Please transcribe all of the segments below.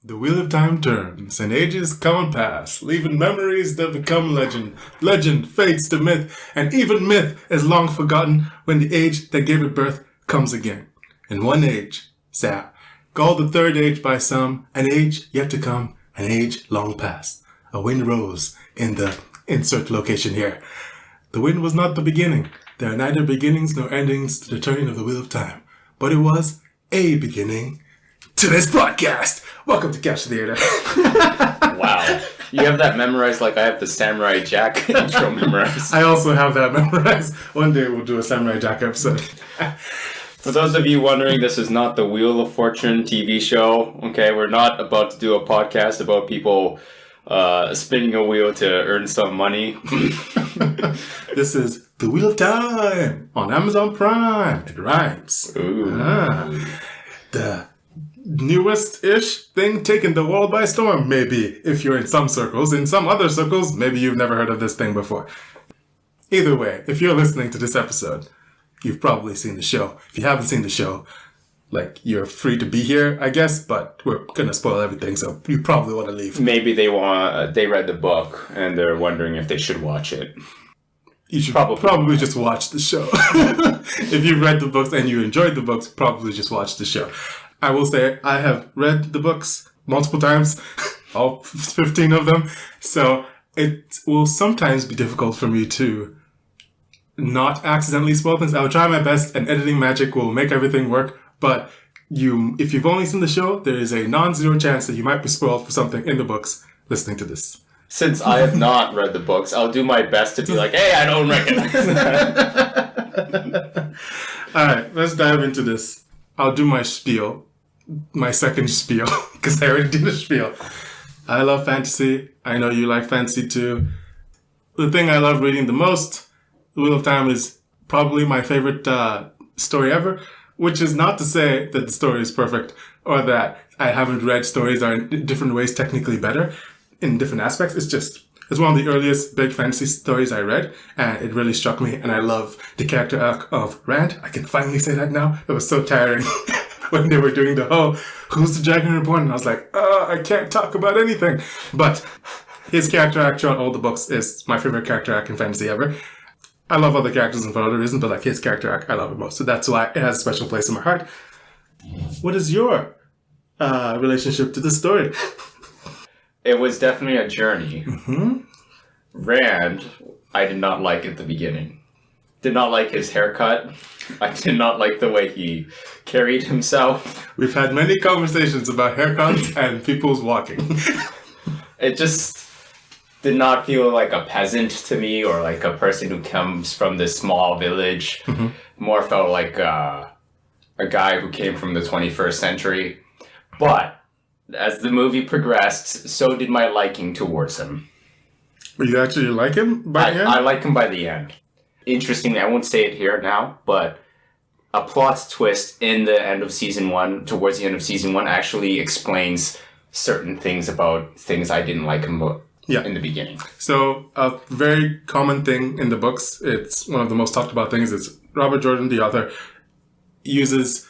The wheel of time turns, and ages come and pass, leaving memories that become legend. Legend fades to myth, and even myth is long forgotten when the age that gave it birth comes again. In one age, called the third age by some, an age yet to come, an age long past. A wind rose in the insert location here. The wind was not the beginning. There are neither beginnings nor endings to the turning of the wheel of time, but it was a beginning to this podcast. Welcome to Catch the Theater. Wow. You have that memorized like I have the Samurai Jack intro memorized. I also have that memorized. One day we'll do a Samurai Jack episode. For those of you wondering, this is not the Wheel of Fortune TV show. Okay, we're not about to do a podcast about people spinning a wheel to earn some money. This is The Wheel of Time on Amazon Prime. It rhymes. Ooh. The newest-ish thing taking the world by storm, maybe, if you're in some circles. In some other circles, maybe you've never heard of this thing before. Either way, if you're listening to this episode, you've probably seen the show. If you haven't seen the show, you're free to be here, I guess, but we're gonna spoil everything, so you probably want to leave. Maybe they read the book and they're wondering if they should watch it. You should probably just watch the show. If you've read the books and you enjoyed the books, probably just watch the show. I will say I have read the books multiple times, all 15 of them, so it will sometimes be difficult for me to not accidentally spoil things. I will try my best, and editing magic will make everything work, but if you've only seen the show, there is a non-zero chance that you might be spoiled for something in the books listening to this. Since I have not read the books, I'll do my best to be like, hey, I don't recognize that. Alright, let's dive into this. I'll do my spiel. My second spiel, because I already did a spiel. I love fantasy. I know you like fantasy too. The thing I love reading the most, The Wheel of Time, is probably my favorite story ever, which is not to say that the story is perfect or that I haven't read stories that are in different ways technically better in different aspects. It's one of the earliest big fantasy stories I read, and it really struck me, and I love the character arc of Rand. I can finally say that now. It was so tiring. When they were doing who's the Dragon Reborn? And I was like, I can't talk about anything. But his character arc throughout all the books is my favorite character arc in fantasy ever. I love other characters for other reasons, but his character arc, I love it most. So that's why it has a special place in my heart. What is your relationship to this story? It was definitely a journey. Mm-hmm. Rand, I did not like at the beginning. Did not like his haircut. I did not like the way he carried himself. We've had many conversations about haircuts and people's walking. It just did not feel like a peasant to me, or like a person who comes from this small village. Mm-hmm. More felt like a guy who came from the 21st century. But as the movie progressed, so did my liking towards him. You actually like him by the end? I like him by the end. Interestingly, I won't say it here now, but a plot twist in the end of season 1, towards the end of season 1, actually explains certain things about things I didn't like him in the beginning. So a very common thing in the books, it's one of the most talked about things, is Robert Jordan, the author, uses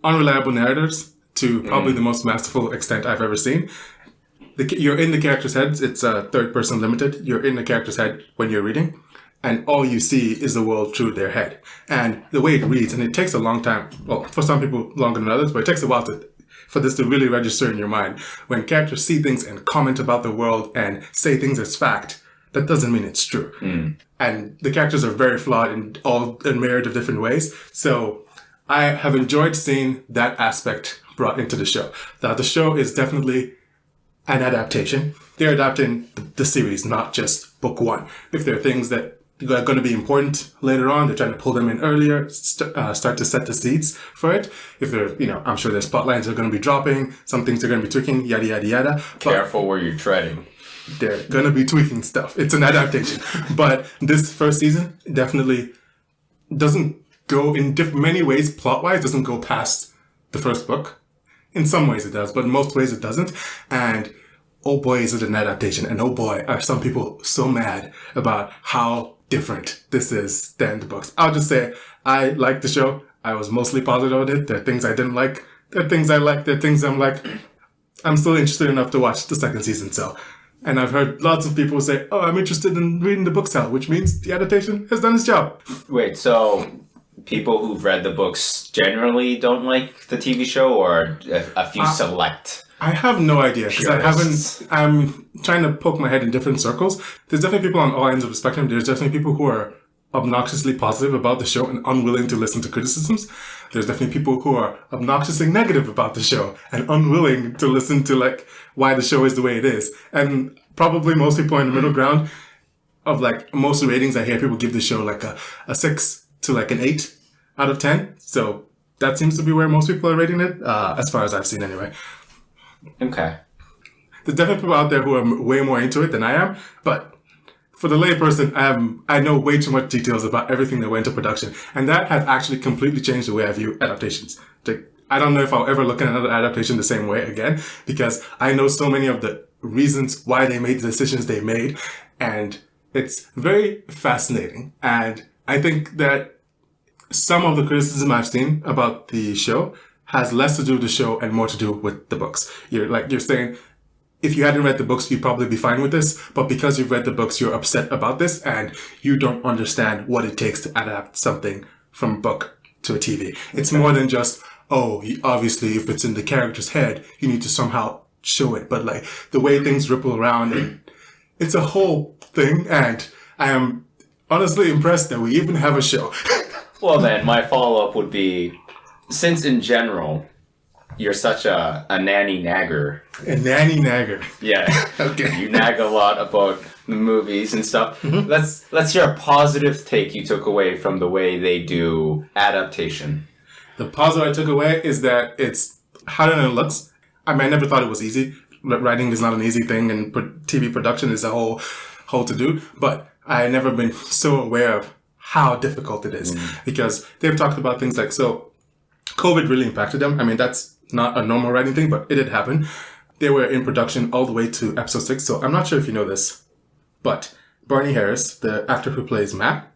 unreliable narratives to probably the most masterful extent I've ever seen. You're in the character's heads. It's third person limited. You're in the character's head when you're reading, and all you see is the world through their head. And the way it reads, and it takes a long time, well, for some people longer than others, but it takes a while for this to really register in your mind. When characters see things and comment about the world and say things as fact, that doesn't mean it's true. And the characters are very flawed in myriad of different ways. So I have enjoyed seeing that aspect brought into the show. Now, the show is definitely an adaptation. They're adapting the series, not just book 1. If there are things that are going to be important later on, they're trying to pull them in earlier, start to set the seeds for it. If there, I'm sure there's plot lines that are going to be dropping, some things are going to be tweaking, yada, yada, yada. Careful where you're treading. They're going to be tweaking stuff. It's an adaptation. But this first season definitely doesn't go in many ways, plot-wise, doesn't go past the first book. In some ways it does, but in most ways it doesn't. And oh boy, is it an adaptation. And oh boy, are some people so mad about how different this is than the books. I'll just say, I like the show. I was mostly positive on it. There are things I didn't like. There are things I like. There are things I'm like, I'm still interested enough to watch the second season. So, and I've heard lots of people say, "Oh, I'm interested in reading the books now," which means the adaptation has done its job. Wait, so people who've read the books generally don't like the TV show, or a few select? I have no idea because I'm trying to poke my head in different circles. There's definitely people on all ends of the spectrum. There's definitely people who are obnoxiously positive about the show and unwilling to listen to criticisms. There's definitely people who are obnoxiously negative about the show and unwilling to listen to like why the show is the way it is. And probably most people are in the middle ground of like most ratings. I hear people give the show like a 6 to like an 8 out of 10. So that seems to be where most people are rating it, as far as I've seen anyway. Okay. There's definitely people out there who are way more into it than I am, but for the layperson, I know way too much details about everything that went into production, and that has actually completely changed the way I view adaptations. Like, I don't know if I'll ever look at another adaptation the same way again, because I know so many of the reasons why they made the decisions they made, and it's very fascinating. And I think that some of the criticism I've seen about the show has less to do with the show and more to do with the books. You're saying, if you hadn't read the books, you'd probably be fine with this, but because you've read the books, you're upset about this, and you don't understand what it takes to adapt something from a book to a TV. It's more than just, obviously, if it's in the character's head, you need to somehow show it, but like, the way things ripple around, and it's a whole thing, and I am honestly impressed that we even have a show. Well then, my follow-up would be, since in general, you're such a nanny nagger. A nanny nagger. Yeah. Okay. You nag a lot about the movies and stuff. Mm-hmm. Let's hear a positive take you took away from the way they do adaptation. The positive I took away is that it's harder than it looks. I mean, I never thought it was easy. Writing is not an easy thing, and TV production is a whole to do. But I never been so aware of how difficult it is, because they've talked about things like, so COVID really impacted them. I mean, that's not a normal writing thing, but it did happen. They were in production all the way to episode 6. So I'm not sure if you know this, but Barney Harris, the actor who plays Matt,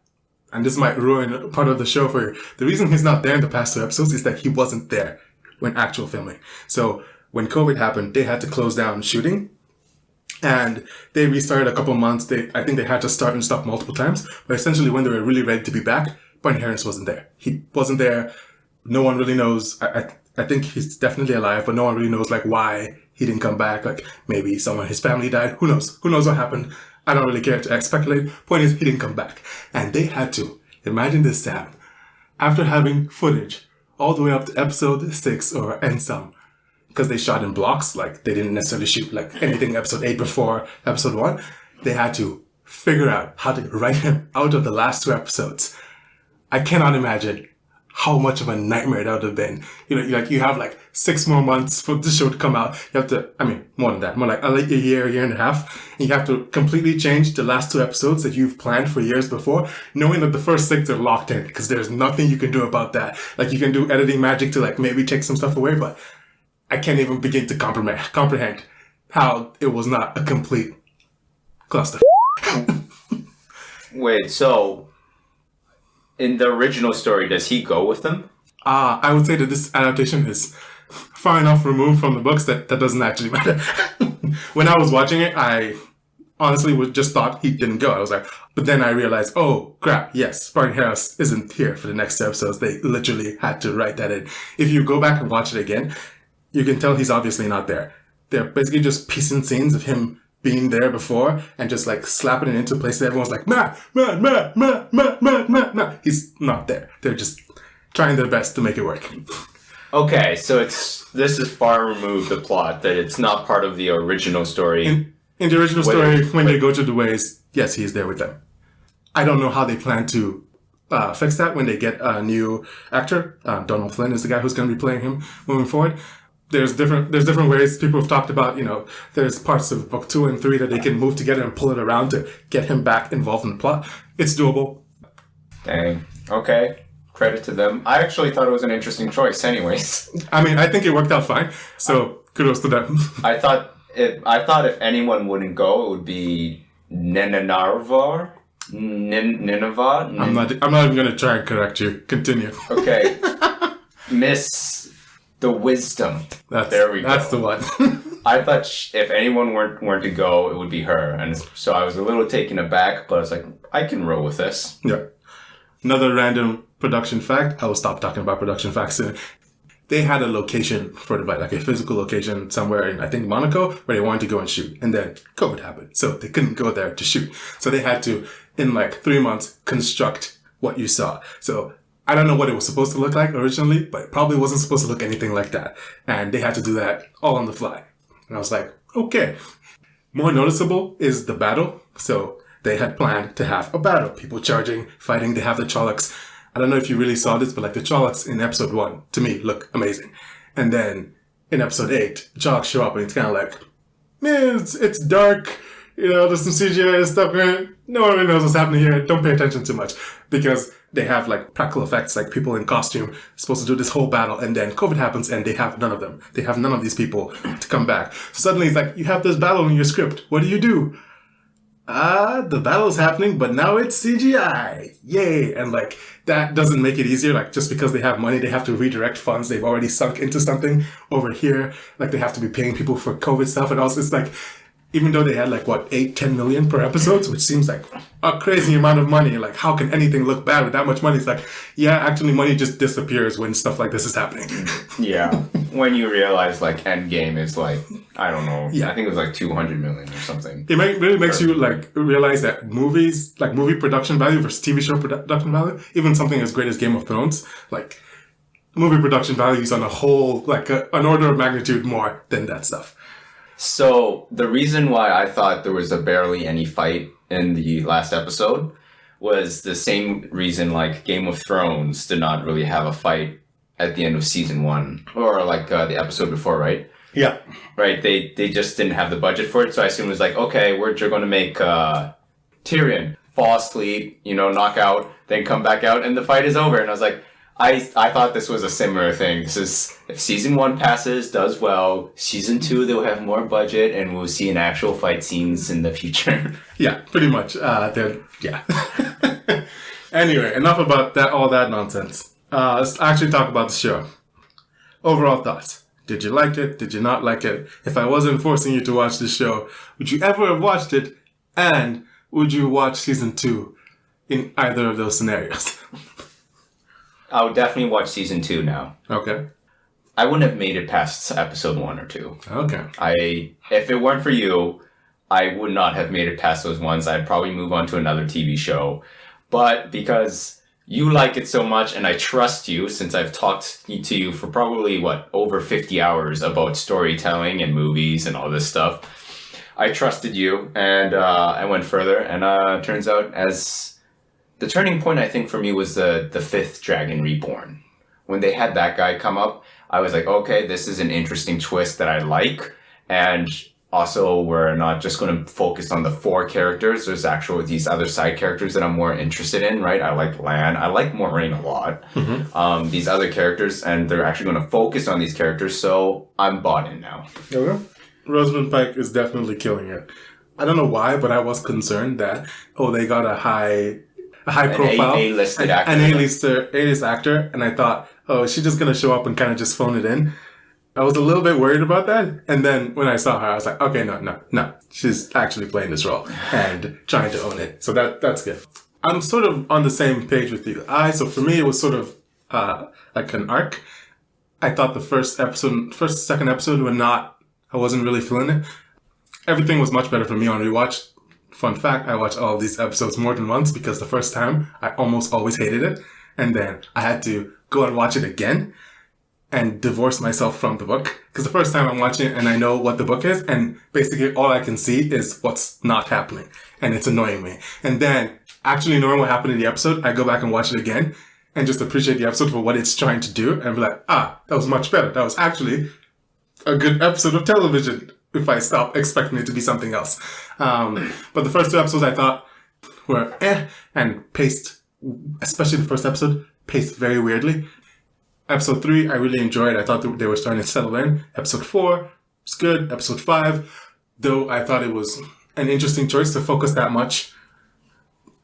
and this might ruin part of the show for you. The reason he's not there in the past 2 episodes is that he wasn't there when actual filming. So when COVID happened, they had to close down shooting, and they restarted a couple months. I think they had to start and stop multiple times, but essentially when they were really ready to be back, Barney Harris wasn't there. He wasn't there. No one really knows. I think he's definitely alive, but no one really knows like why he didn't come back. Like maybe his family died. Who knows? Who knows what happened? I don't really care to speculate. Point is, he didn't come back. And they had to, imagine this, Sam, after having footage all the way up to episode 6 and some, because they shot in blocks, like they didn't necessarily shoot like anything episode 8 before episode 1. They had to figure out how to write him out of the last 2 episodes. I cannot imagine how much of a nightmare that would have been. You know, like you have like 6 more months for the show to come out. You have to, I mean, more than that, more like a year and a half. And you have to completely change the last 2 episodes that you've planned for years before, knowing that the first 6 are locked in, because there's nothing you can do about that. Like you can do editing magic to like maybe take some stuff away, but I can't even begin to comprehend how it was not a complete cluster. Wait, so in the original story, does he go with them? I would say that this adaptation is far enough removed from the books that doesn't actually matter. When I was watching it, I honestly just thought he didn't go. I was like, but then I realized, oh crap, yes, Barney Harris isn't here for the next 2 episodes. They literally had to write that in. If you go back and watch it again, you can tell he's obviously not there. They're basically just piecing scenes of him being there before and just like slapping it into places. Everyone's like, Matt. He's not there. They're just trying their best to make it work. Okay, so this is far removed, the plot, that it's not part of the original story. In the original story, when they go to the ways, yes, he's there with them. I don't know how they plan to fix that when they get a new actor. Donald Flynn is the guy who's going to be playing him moving forward. There's different ways people have talked about, there's parts of book 2 and 3 that they can move together and pull it around to get him back involved in the plot. It's doable. Dang. Okay. Credit to them. I actually thought it was an interesting choice anyways. I mean, I think it worked out fine. So kudos to them. I thought if anyone wouldn't go, it would be Nineveh. I'm not even going to try and correct you. Continue. Okay. Miss the Wisdom. There we go. That's the one. I thought if anyone weren't to go, it would be her. And so I was a little taken aback, but I was like, I can roll with this. Yeah. Another random production fact. I will stop talking about production facts soon. They had a location for the fight, like a physical location somewhere in, I think, Monaco, where they wanted to go and shoot. And then COVID happened. So they couldn't go there to shoot. So they had to, in like 3 months, construct what you saw. So I don't know what it was supposed to look like originally, but it probably wasn't supposed to look anything like that. And they had to do that all on the fly. And I was like, okay. More noticeable is the battle. So they had planned to have a battle. People charging, fighting. They have the Trollocs. I don't know if you really saw this, but like the Trollocs in episode 1, to me, look amazing. And then in episode 8, the Trollocs show up and it's kind of like, man, it's dark. You know, there's some CGI and stuff, man. No one really knows what's happening here. Don't pay attention too much. Because they have like practical effects, like people in costume supposed to do this whole battle, and then COVID happens and they have none of them. They have none of these people to come back. So suddenly it's like, you have this battle in your script. What do? The battle's happening, but now it's CGI. Yay. And like, that doesn't make it easier. Like, just because they have money, they have to redirect funds they've already sunk into something over here. Like, they have to be paying people for COVID stuff. And also, it's like, even though they had like, what, 8-10 million per episode, which seems like a crazy amount of money. Like, how can anything look bad with that much money? It's like, yeah, actually money just disappears when stuff like this is happening. Yeah. When you realize like Endgame is like, I don't know. Yeah. I think it was like 200 million or something. It really makes you like realize that movies, like movie production value versus TV show production value, even something as great as Game of Thrones, like movie production value is on a whole, like an order of magnitude more than that stuff. So the reason why I thought there was barely any fight in the last episode was the same reason like Game of Thrones did not really have a fight at the end of season 1 or like the episode before, right? Yeah. Right. They just didn't have the budget for it. So I assumed it was like, okay, we're going to make Tyrion fall asleep, you know, knock out, then come back out and the fight is over. And I was like, I thought this was a similar thing. This is, if season 1 passes, does well, season 2, they'll have more budget and we'll see an actual fight scenes in the future. Yeah, pretty much. Yeah. Anyway, enough about that, all that nonsense. Let's actually talk about the show. Overall thoughts. Did you like it? Did you not like it? If I wasn't forcing you to watch the show, would you ever have watched it? And would you watch season 2 in either of those scenarios? I would definitely watch season 2 now. Okay. I wouldn't have made it past episode 1 or 2. Okay. If it weren't for you, I would not have made it past those ones. I'd probably move on to another TV show. But because you like it so much and I trust you, since I've talked to you for probably, over 50 hours about storytelling and movies and all this stuff, I trusted you and I went further. And turns out as the turning point, I think, for me was the 5th Dragon Reborn. When they had that guy come up, I was like, okay, this is an interesting twist that I like. And also, we're not just going to focus on the 4 characters. There's actually these other side characters that I'm more interested in, right? I like Lan. I like Moiraine a lot. Mm-hmm. These other characters, and they're actually going to focus on these characters, so I'm bought in now. Okay. Rosamund Pike is definitely killing it. I don't know why, but I was concerned that, they got a high profile, A-listed actor. An A-list actor, and I thought, is she just going to show up and kind of just phone it in? I was a little bit worried about that, and then when I saw her, I was like, okay, no, she's actually playing this role and trying to own it, so that's good. I'm sort of on the same page with you. So for me, it was sort of like an arc. I thought the second episode I wasn't really feeling it. Everything was much better for me on rewatch. Fun fact, I watched all of these episodes more than once because the first time I almost always hated it. And then I had to go and watch it again and divorce myself from the book. Because the first time I'm watching it and I know what the book is, and basically all I can see is what's not happening. And it's annoying me. And then actually knowing what happened in the episode, I go back and watch it again and just appreciate the episode for what it's trying to do and be like, that was much better. That was actually a good episode of television if I stop expecting it to be something else. But the first 2 episodes I thought were and paced, especially the first episode, paced very weirdly. Episode 3, I really enjoyed. I thought they were starting to settle in. Episode 4 was good. Episode 5, though I thought it was an interesting choice to focus that much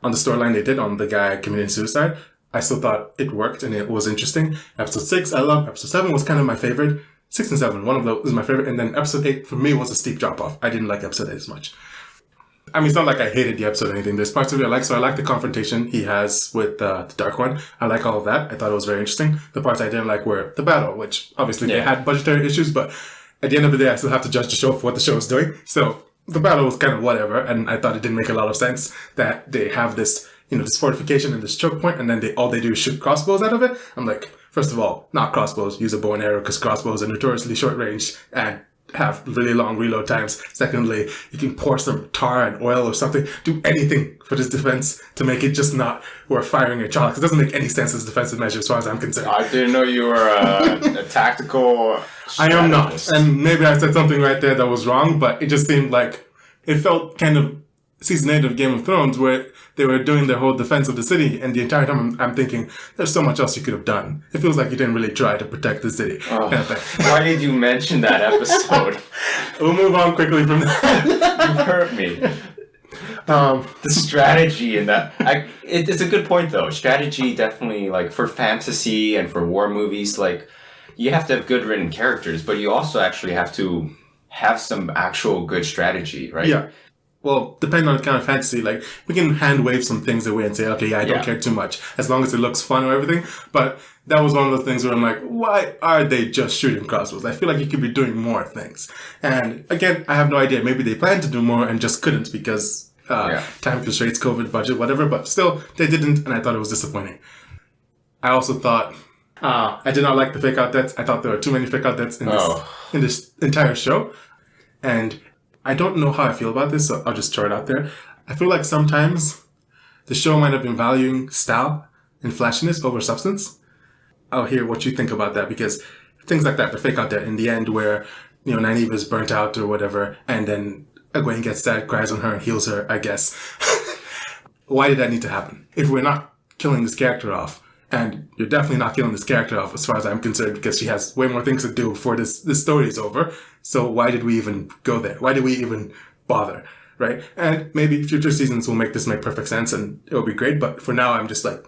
on the storyline they did on the guy committing suicide. I still thought it worked and it was interesting. Episode 6, I loved. Episode 7 was kind of my favorite. 6 and 7, one of those is my favorite. And then episode 8 for me was a steep drop off. I didn't like episode 8 as much. I mean, it's not like I hated the episode or anything. There's parts of it I like. So I like the confrontation he has with the Dark One. I like all of that. I thought it was very interesting. The parts I didn't like were the battle, which obviously they had budgetary issues, but at the end of the day, I still have to judge the show for what the show is doing. So the battle was kind of whatever, and I thought it didn't make a lot of sense that they have this, this fortification and this choke point, and then all they do is shoot crossbows out of it. I'm like, first of all, not crossbows. Use a bow and arrow because crossbows are notoriously short range and have really long reload times. Secondly, you can pour some tar and oil or something. Do anything for this defense to make it just not worth firing a child. Because it doesn't make any sense as a defensive measure as far as I'm concerned. I didn't know you were a tactical strategist. I am not. And maybe I said something right there that was wrong, but it just seemed like it felt kind of season 8 of Game of Thrones where they were doing their whole defense of the city, and the entire time I'm thinking, there's so much else you could have done. It feels like you didn't really try to protect the city. Oh, why did you mention that episode? We'll move on quickly from that. You hurt me. The strategy in that... it's a good point, though. Strategy definitely, like, for fantasy and for war movies, like, you have to have good written characters, but you also actually have to have some actual good strategy, right? Yeah. Well, depending on the kind of fantasy, like, we can hand wave some things away and say, okay, I don't care too much, as long as it looks fun or everything. But that was one of the things where I'm like, why are they just shooting crossbows? I feel like you could be doing more things. And again, I have no idea. Maybe they planned to do more and just couldn't because time constraints, COVID, budget, whatever. But still, they didn't, and I thought it was disappointing. I also thought, I did not like the fake out deaths. I thought there were too many fake out deaths in this entire show. And I don't know how I feel about this, so I'll just throw it out there. I feel like sometimes the show might have been valuing style and flashiness over substance. I'll hear what you think about that, because things like that, the fake out there in the end where, Nynaeve is burnt out or whatever, and then Egwene gets sad, cries on her and heals her, I guess. Why did that need to happen? If we're not killing this character off, and you're definitely not killing this character off as far as I'm concerned, because she has way more things to do before this story is over. So why did we even go there? Why did we even bother? Right? And maybe future seasons will make this make perfect sense and it'll be great. But for now, I'm just like,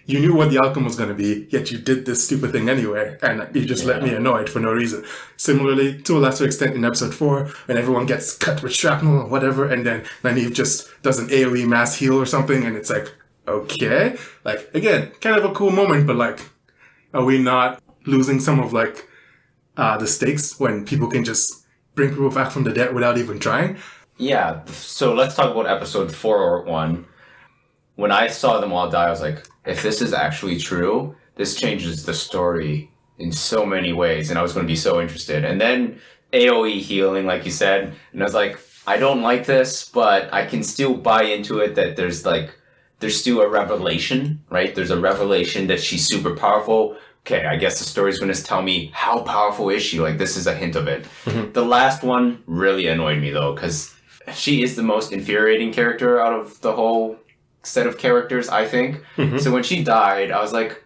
you knew what the outcome was going to be, yet you did this stupid thing anyway. And you just let me annoyed for no reason. Similarly, to a lesser extent in episode 4, when everyone gets cut with shrapnel or whatever, and then Nynaeve just does an AoE mass heal or something, and it's like, okay, like, again, kind of a cool moment, but like, are we not losing some of like the stakes when people can just bring people back from the dead without even trying? Yeah, so let's talk about episode 4 or 1. When I saw them all die, I was like, if this is actually true, this changes the story in so many ways, and I was going to be so interested. And then AoE healing, like you said, and I was like, I don't like this, but I can still buy into it that there's still a revelation, right? There's a revelation that she's super powerful. Okay, I guess the story's going to tell me how powerful is she? Like, this is a hint of it. Mm-hmm. The last one really annoyed me, though, because she is the most infuriating character out of the whole set of characters, I think. Mm-hmm. So when she died, I was like,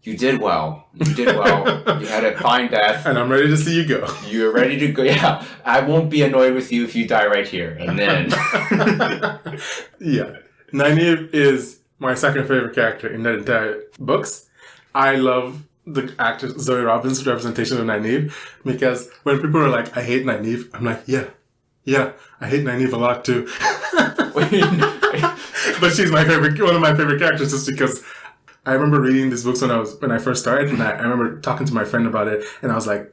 you did well. You did well. You had a fine death. And I'm ready to see you go. You're ready to go. Yeah, I won't be annoyed with you if you die right here. And then... Yeah. Nynaeve is my second favorite character in the entire books. I love the actress Zoe Robins' representation of Nynaeve, because when people are like, I hate Nynaeve, I'm like, yeah, I hate Nynaeve a lot too. But she's one of my favorite characters, just because I remember reading these books when I first started, and I remember talking to my friend about it, and I was like,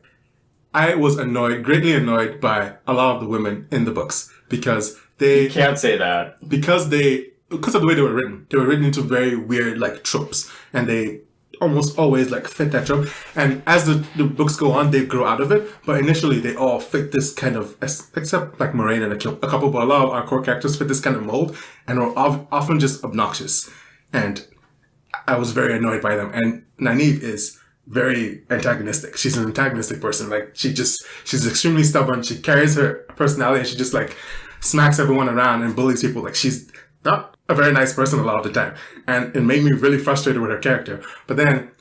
I was greatly annoyed by a lot of the women in the books, because they... You can't say that. Because of the way they were written. They were written into very weird, like, tropes. And they almost always, like, fit that trope. And as the books go on, they grow out of it. But initially, they all fit this kind of, except, like, Moraine and a couple, but a lot of our core characters fit this kind of mold. And are often just obnoxious. And I was very annoyed by them. And Nynaeve is very antagonistic. She's an antagonistic person. Like, she's extremely stubborn. She carries her personality, and she just, like, smacks everyone around and bullies people. Like, she's not a very nice person a lot of the time. And it made me really frustrated with her character. But then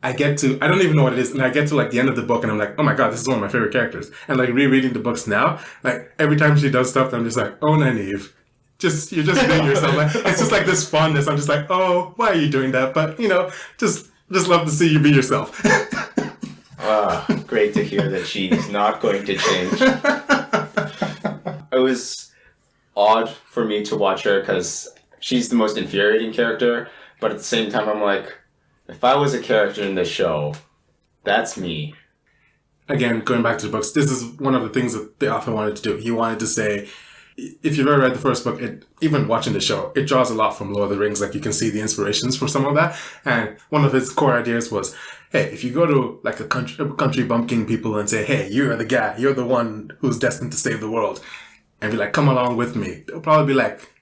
I don't even know what it is. And I get to like the end of the book and I'm like, oh my God, this is one of my favorite characters. And like rereading the books now, like every time she does stuff, I'm just like, oh, Nynaeve, you're just being yourself. Like, it's just like this fondness. I'm just like, oh, why are you doing that? But just love to see you be yourself. Great to hear that she's not going to change. It was odd for me to watch her because she's the most infuriating character, but at the same time I'm like, if I was a character in this show, that's me. Again, going back to the books, this is one of the things that the author wanted to do. He wanted to say, if you've ever read the first book, even watching the show, it draws a lot from Lord of the Rings. Like, you can see the inspirations for some of that. And one of his core ideas was, hey, if you go to like a country bumpkin people and say, hey, you're the guy, you're the one who's destined to save the world, and be like, come along with me, they'll probably be like,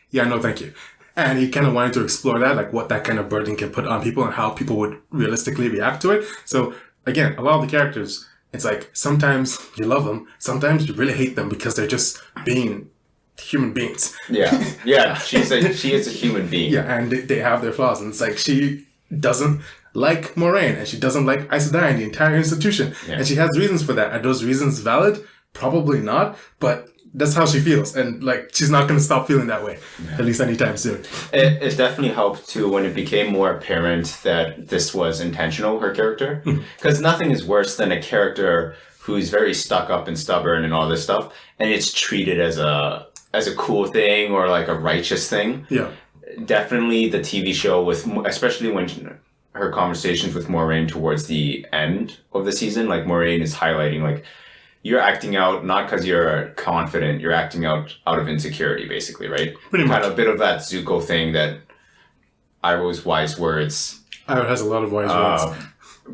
yeah, no, thank you. And he kind of wanted to explore that, like what that kind of burden can put on people and how people would realistically react to it. So again, a lot of the characters, it's like sometimes you love them, sometimes you really hate them because they're just being human beings. Yeah. She is a human being. Yeah, and they have their flaws. And it's like she doesn't like Moraine and she doesn't like Aes Sedai and the entire institution. Yeah. And she has reasons for that. Are those reasons valid? Probably not, but that's how she feels, and like she's not going to stop feeling that way, at least anytime soon. It definitely helped too when it became more apparent that this was intentional, her character, because nothing is worse than a character who's very stuck up and stubborn and all this stuff, and it's treated as a cool thing or like a righteous thing. Yeah, definitely the TV show especially when her conversations with Moraine towards the end of the season, like Moraine is highlighting like, you're acting out not because you're confident, you're acting out of insecurity, basically, right? Pretty much. Kind of a bit of that Zuko thing that Iroh's wise words. Iroh has a lot of wise words.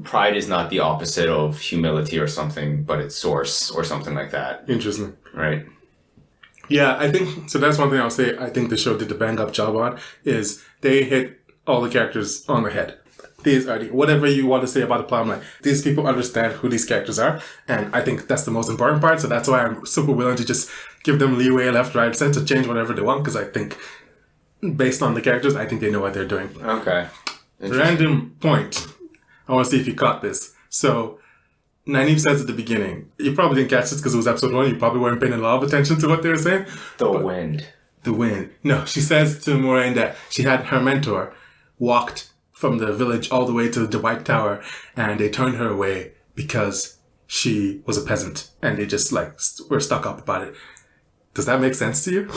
Pride is not the opposite of humility or something, but its source or something like that. Interesting. Right. Yeah, I think, so that's one thing I'll say I think the show did a bang up job on, is they hit all the characters on the head. These are whatever you want to say about the plot line, these people understand who these characters are, and I think that's the most important part. So that's why I'm super willing to just give them leeway left, right, center, to change whatever they want, because I think based on the characters, I think they know what they're doing. Okay. Random point. I want to see if you caught this. So Nynaeve says at the beginning, you probably didn't catch this because it was episode 1, you probably weren't paying a lot of attention to what they were saying. The wind. No, she says to Moraine that she had her mentor walked from the village all the way to the White Tower, and they turned her away because she was a peasant, and they just like were stuck up about it. Does that make sense to you?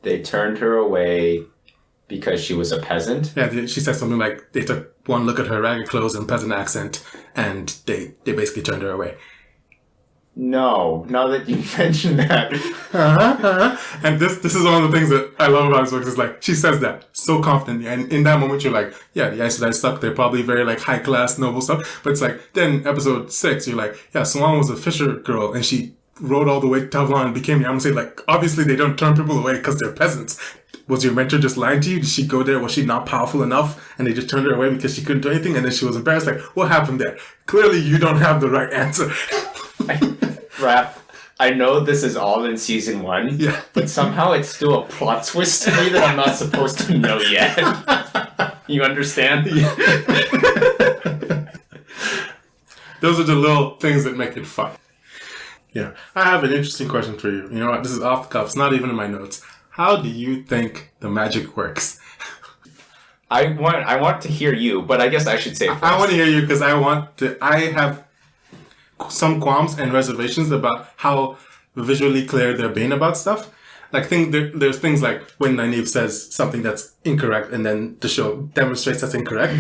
They turned her away because she was a peasant? Yeah, she said something like they took one look at her ragged clothes and peasant accent, and they basically turned her away. No, now that you mention that. And this is one of the things that I love about this book, is like, she says that so confidently, and in that moment you're like, yeah, the Aes Sedai suck, they're probably very like high class, noble stuff, but it's like, then episode 6, you're like, yeah, Swan was a fisher girl, and she rode all the way to Tavlon and became Yamasee. Like, obviously they don't turn people away because they're peasants. Was your mentor just lying to you? Did she go there? Was she not powerful enough? And they just turned her away because she couldn't do anything, and then she was embarrassed? Like, what happened there? Clearly you don't have the right answer. Raph, I know this is all in season 1, yeah, but somehow it's still a plot twist to me that I'm not supposed to know yet. You understand? Yeah. Those are the little things that make it fun. Yeah. I have an interesting question for you. You know what? This is off the cuff. It's not even in my notes. How do you think the magic works? I want to hear you, but I guess I should say it first. I want to hear you because I have some qualms and reservations about how visually clear they're being about stuff. Like, there's things like when Nynaeve says something that's incorrect and then the show demonstrates that's incorrect.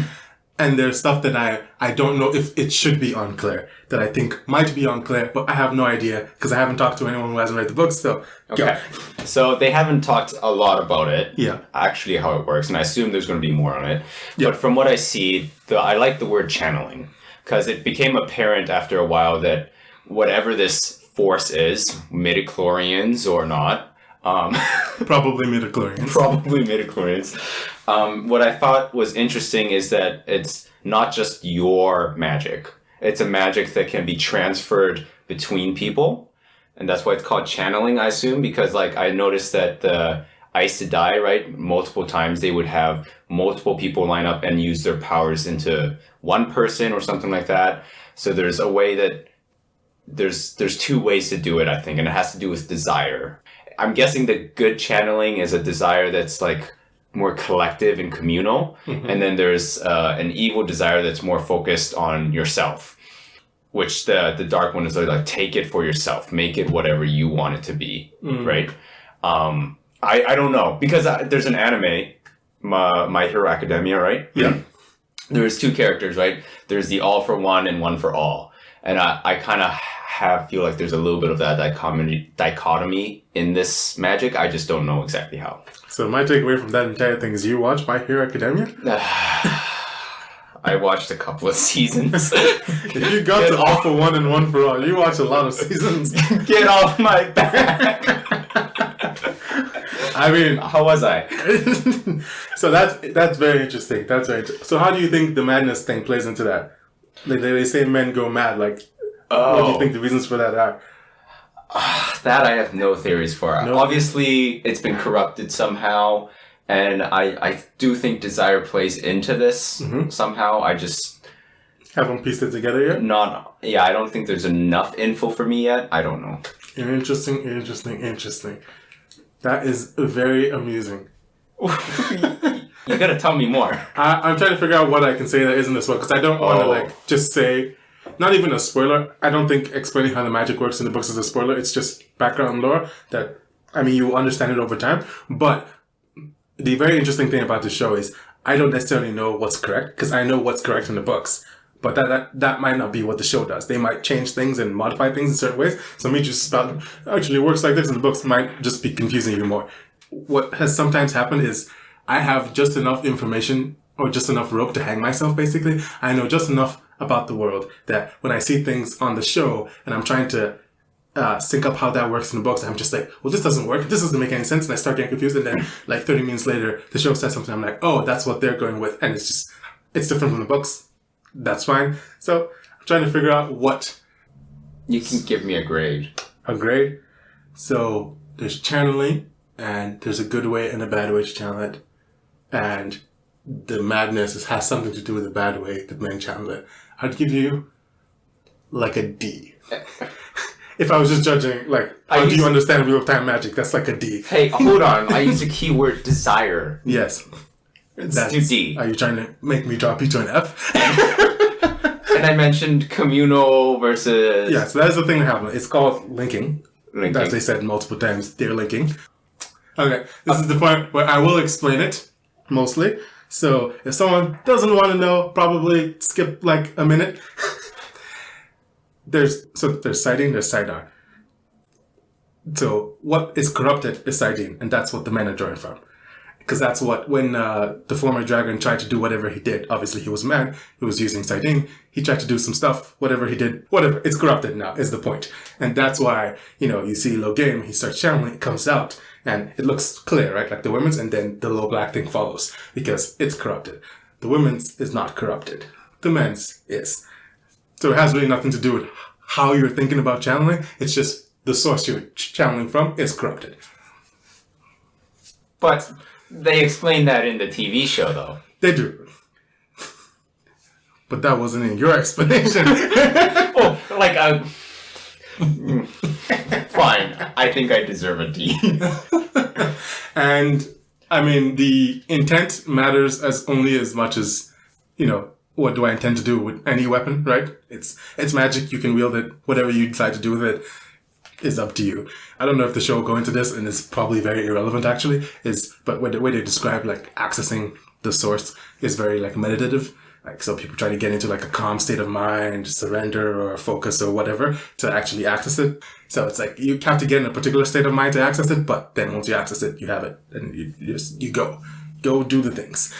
And there's stuff that I don't know if it should be unclear, that I think might be unclear, but I have no idea because I haven't talked to anyone who hasn't read the book. So, okay. So they haven't talked a lot about it. Yeah. Actually, how it works, and I assume there's going to be more on it. Yeah. But from what I see, I like the word channeling, because it became apparent after a while that whatever this force is, midichlorians or not, probably midichlorians. What I thought was interesting is that it's not just your magic. It's a magic that can be transferred between people. And that's why it's called channeling, I assume, because like I noticed that the Aes Sedai, right, multiple times they would have multiple people line up and use their powers into one person or something like that. So there's a way that there's 2 ways to do it, I think, and it has to do with desire. I'm guessing the good channeling is a desire that's like more collective and communal. And then there's an evil desire that's more focused on yourself, which the dark one is like take it for yourself, make it whatever you want it to be, right? I don't know, because there's an anime, My Hero Academia, right? Yeah. There's two characters, right? There's the all for one and one for all. And I kind of feel like there's a little bit of that dichotomy in this magic. I just don't know exactly how. So my takeaway from that entire thing is you watch My Hero Academia? I watched a couple of seasons. If you got to all for one and one for all, you watch a lot of seasons. Get off my back. I mean, how was I? So that's very interesting. So how do you think the madness thing plays into that? They say men go mad. Like, what do you think the reasons for that are? That I have no theories for. No. Obviously, it's been corrupted somehow, and I do think desire plays into this somehow. I just haven't pieced it together yet. I don't think there's enough info for me yet. I don't know. Interesting. That is very amusing. You gotta tell me more. I'm trying to figure out what I can say that isn't this book, because I don't want to just say, not even a spoiler. I don't think explaining how the magic works in the books is a spoiler. It's just background lore that, I mean, you will understand it over time. But the very interesting thing about the show is I don't necessarily know what's correct, because I know what's correct in the books. But that might not be what the show does. They might change things and modify things in certain ways. So me just about actually works like this in the books might just be confusing even more. What has sometimes happened is I have just enough information or just enough rope to hang myself, basically. I know just enough about the world that when I see things on the show and I'm trying to sync up how that works in the books, I'm just like, well, this doesn't work. This doesn't make any sense. And I start getting confused. And then like 30 minutes later, the show says something. I'm like, oh, that's what they're going with. And it's different from the books. That's fine. So I'm trying to figure out what... You can give me a grade. A grade? So there's channeling, and there's a good way and a bad way to channel it. And the madness has something to do with the bad way that men channel it. I'd give you like a D. If I was just judging, like, how do you understand real-time magic? That's like a D. Hey, hold on. I use the keyword desire. Yes. That's to D. Are you trying to make me drop you to an F? And I mentioned communal versus... Yeah, so that's the thing that happened. It's called linking. As they said multiple times, they're linking. Okay, this is the point where I will explain it, mostly. So if someone doesn't want to know, probably skip like a minute. There's siding, there's sidar. So what is corrupted is siding, and that's what the men are drawing from. Because that's what, when the former dragon tried to do whatever he did, obviously he was a man, he was using Saidin, he tried to do some stuff, whatever he did, whatever, it's corrupted now, is the point. And that's why, you see Logame, he starts channeling, it comes out, and it looks clear, right? Like the women's, and then the low black thing follows, because it's corrupted. The women's is not corrupted. The men's is. So it has really nothing to do with how you're thinking about channeling, it's just the source you're channeling from is corrupted. But... They explain that in the TV show, though. They do. But that wasn't in your explanation. Fine. I think I deserve a D. And, I mean, the intent matters only as much as, what do I intend to do with any weapon, right? It's magic. You can wield it. Whatever you decide to do with it is up to you. I don't know if the show will go into this, and it's probably very irrelevant actually, but the way they describe like accessing the source is very like meditative. Like, so people try to get into like a calm state of mind, surrender or focus or whatever to actually access it. So it's like you have to get in a particular state of mind to access it, but then once you access it, you have it and you go do the things.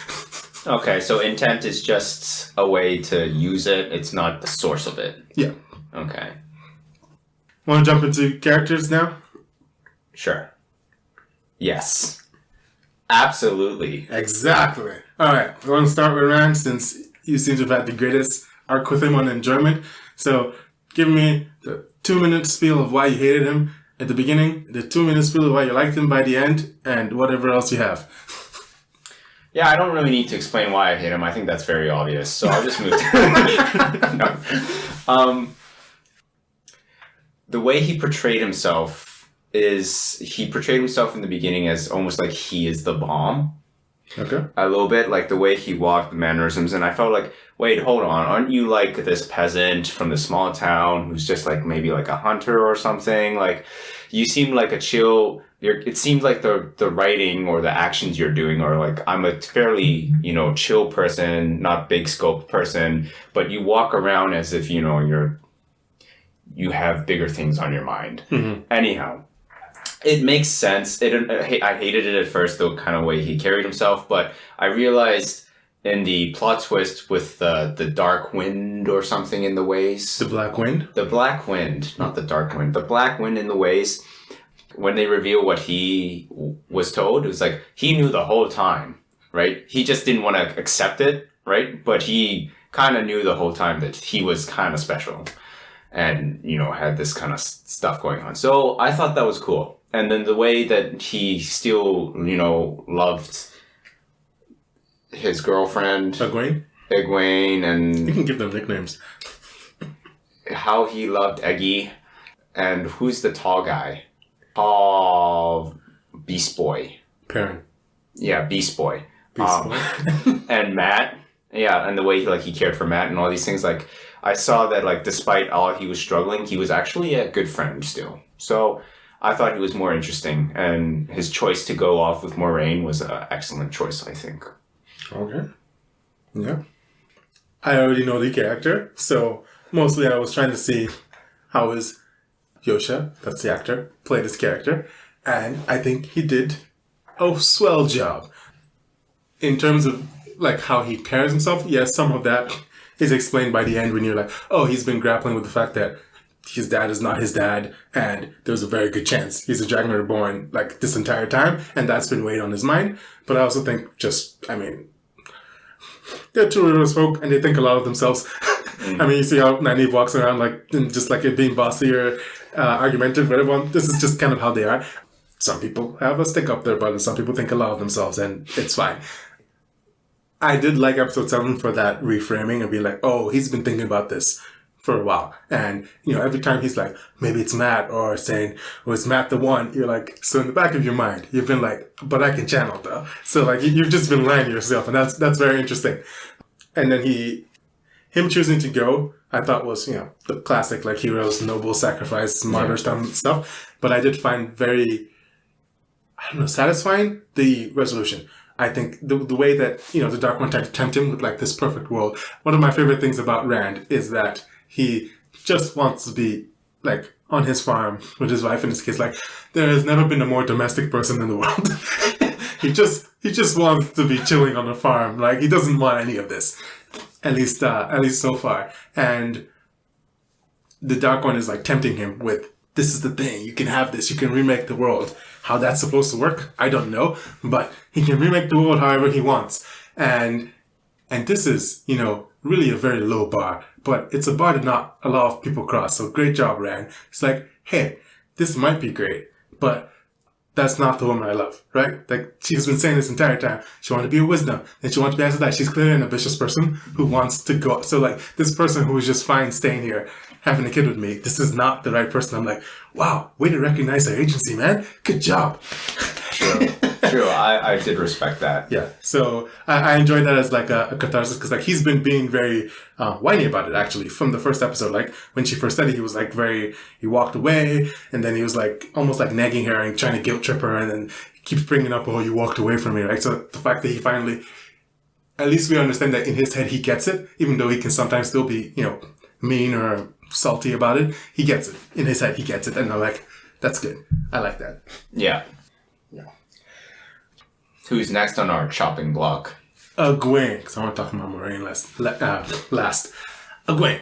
Okay, so intent is just a way to use it. It's not the source of it. Yeah. Okay. Want to jump into characters now? Sure. Yes. Absolutely. Exactly. All right. We're going to start with Rand since you seem to have had the greatest arc with him on enjoyment. So give me the 2-minute spiel of why you hated him at the beginning, the 2-minute spiel of why you liked him by the end, and whatever else you have. Yeah, I don't really need to explain why I hate him. I think that's very obvious. So I'll just move to... No. The way he portrayed himself is he portrayed himself in the beginning as almost like he is the bomb. Okay. A little bit, like the way he walked, the mannerisms, and I felt like, wait, hold on, aren't you like this peasant from the small town who's just like maybe like a hunter or something? Like, you seem like a chill. It seems like the writing or the actions you're doing are like, I'm a fairly, chill person, not big scope person, but you walk around as if you have bigger things on your mind. Mm-hmm. Anyhow. It makes sense. I hated it at first, the kind of way he carried himself, but I realized in the plot twist with the dark wind or something in the ways. The black wind? The black wind, not the dark wind. The black wind in the ways. When they reveal what he was told, it was like he knew the whole time, right? He just didn't want to accept it, right? But he kind of knew the whole time that he was kind of special and, had this kind of stuff going on. So I thought that was cool. And then the way that he still, loved his girlfriend. Egwene, and... You can give them nicknames. How he loved Eggy. And who's the tall guy? Tall Beast Boy. Perrin. Yeah, Beast Boy. Beast Boy. And Matt. Yeah, and the way he cared for Matt and all these things. Like, I saw that, despite all he was struggling, he was actually a good friend still. So... I thought he was more interesting, and his choice to go off with Moiraine was an excellent choice, I think. Okay. Yeah. I already know the character, so mostly I was trying to see how is Yosha, that's the actor, played his character, and I think he did a swell job. In terms of, how he carries himself, yes, some of that is explained by the end when you're like, oh, he's been grappling with the fact that his dad is not his dad, and there's a very good chance he's a Dragon Reborn, this entire time, and that's been weighing on his mind. But I also think they're two rivers folk, and they think a lot of themselves. Mm-hmm. You see how Nynaeve walks around, just like it being bossy or argumentative with everyone. This is just kind of how they are. Some people have a stick up their butt, and some people think a lot of themselves, and it's fine. I did like episode 7 for that reframing and be like, oh, he's been thinking about this for a while. And, every time he's like, maybe it's Matt, or saying, oh, it's Matt the one, you're like, so in the back of your mind, you've been like, but I can channel though. So you've just been lying to yourself, and that's very interesting. And then him choosing to go, I thought was, the classic, heroes, noble sacrifice, martyr stuff. But I did find very, satisfying the resolution. I think the way that, the Dark One tried to tempt him with this perfect world. One of my favorite things about Rand is that he just wants to be on his farm with his wife and his kids. There has never been a more domestic person in the world. he just wants to be chilling on a farm. He doesn't want any of this, at least so far. And the Dark One is tempting him with, this is the thing, you can have this, you can remake the world. How that's supposed to work, I don't know, but he can remake the world however he wants. And this is, really a very low bar, but it's a bar that not a lot of people cross. So great job, Rand. It's hey, this might be great, but that's not the woman I love, right? She's been saying this entire time. She wanted to be a wisdom, and she wanted to be after that. She's clearly an ambitious person who wants to go. So this person who is just fine staying here, having a kid with me, this is not the right person. I'm wow, way to recognize our agency, man. Good job. True. I did respect that. Yeah. So I enjoyed that as a catharsis, because he's been being very whiny about it, actually, from the first episode. When she first said it, he was he walked away, and then he was almost nagging her and trying to guilt trip her, and then keeps bringing up, oh, you walked away from me, right? So the fact that he finally, at least we understand that in his head he gets it, even though he can sometimes still be, mean or salty about it. He gets it. In his head, he gets it. And I'm that's good. I like that. Yeah. Who's next on our chopping block? Egwene, because I want to talk about Moiraine last. Egwene.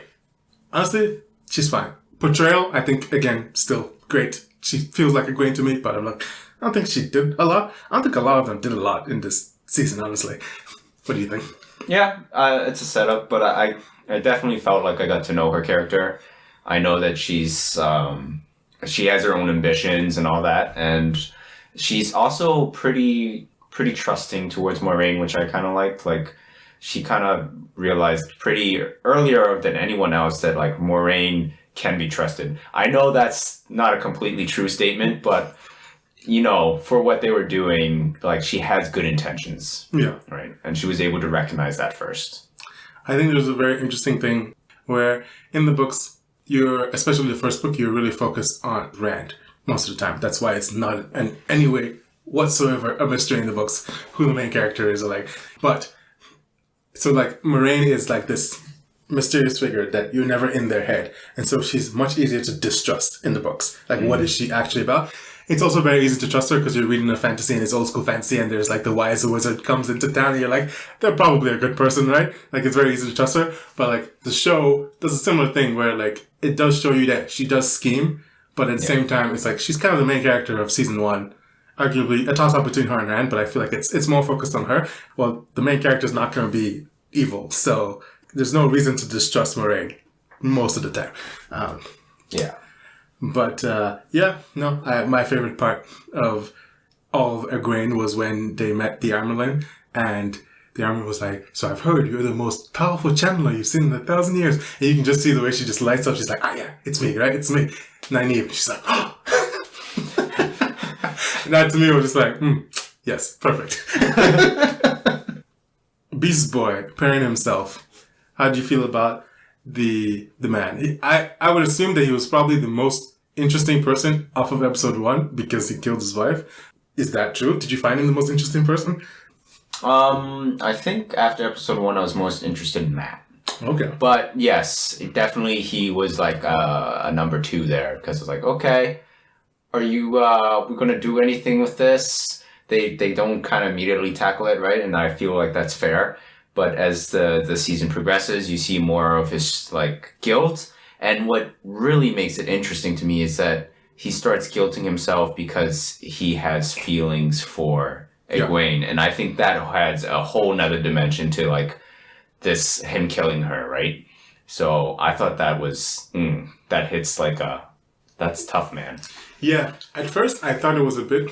Honestly, she's fine. Portrayal, I think, again, still great. She feels like Egwene to me, but I don't think she did a lot. I don't think a lot of them did a lot in this season, honestly. What do you think? Yeah, it's a setup, but I definitely felt like I got to know her character. I know that she's she has her own ambitions and all that, and she's also pretty trusting towards Moiraine, which I kind of liked. She kind of realized pretty earlier than anyone else that Moiraine can be trusted. I know that's not a completely true statement, but you know, for what they were doing, like, she has good intentions. Yeah. Right? And she was able to recognize that first. I think there's a very interesting thing where in the books, especially the first book, you're really focused on Rand most of the time. That's why it's not in any way whatsoever a mystery in the books who the main character is. So Moraine is like this mysterious figure that you're never in their head. And so she's much easier to distrust in the books. Like, what is she actually about? It's also very easy to trust her because you're reading a fantasy and it's old school fantasy and there's like the wise wizard comes into town and you're like, they're probably a good person, right? Like, it's very easy to trust her. But like, the show does a similar thing where like, it does show you that she does scheme, but at the same time, it's like, she's kind of the main character of season 1. Arguably, a toss-up between her and Rand, but I feel like it's more focused on her. Well, the main character is not going to be evil, so there's no reason to distrust Moraine most of the time. Yeah. But, my favorite part of all of Egwene was when they met the Armorlin, and the Armorlin was like, so I've heard you're the most powerful channeler you've seen in 1,000 years. And you can just see the way she just lights up. She's like, yeah, it's me, right? It's me. Nynaeve. She's like, oh. That to me was just like, yes, perfect. Beast Boy, Perrin himself. How do you feel about the man? I would assume that he was probably the most interesting person off of episode 1 because he killed his wife. Is that true? Did you find him the most interesting person? I think after episode 1, I was most interested in Matt. Okay. But yes, definitely he was like a number 2 there because it's like, okay, are you we're gonna do anything with this? They don't kind of immediately tackle it, right? And I feel like that's fair. But as the season progresses, you see more of his like guilt. And what really makes it interesting to me is that he starts guilting himself because he has feelings for Egwene. Yeah. And I think that adds a whole nother dimension to like him killing her, right? So I thought that was, that hits like that's tough, man. Yeah. At first, I thought it was a bit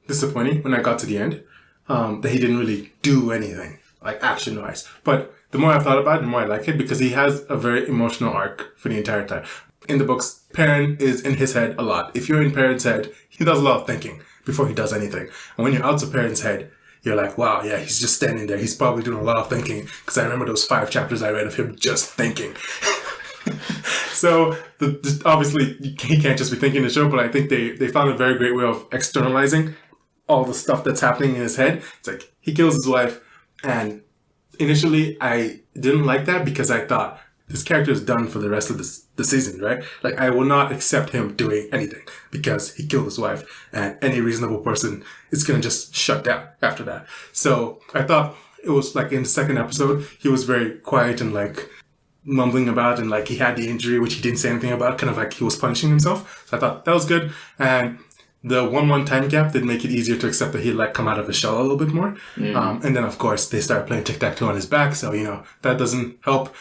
disappointing when I got to the end, that he didn't really do anything, like action-wise. But the more I've thought about it, the more I like it because he has a very emotional arc for the entire time. In the books, Perrin is in his head a lot. If you're in Perrin's head, he does a lot of thinking before he does anything. And when you're out of Perrin's head, you're like, wow, yeah, he's just standing there. He's probably doing a lot of thinking because I remember those 5 chapters I read of him just thinking. So, obviously, he can't just be thinking the show, but I think they found a very great way of externalizing all the stuff that's happening in his head. It's like, he kills his wife, and initially, I didn't like that because I thought, this character is done for the rest of the season, right? Like, I will not accept him doing anything because he killed his wife, and any reasonable person is going to just shut down after that. So, I thought it was like in the second episode, he was very quiet and like mumbling about, and like he had the injury, which he didn't say anything about, kind of like he was punishing himself. So I thought that was good. And the 1-1 time gap did make it easier to accept that he'd like come out of his shell a little bit more. And then of course they started playing tic-tac-toe on his back. So, that doesn't help.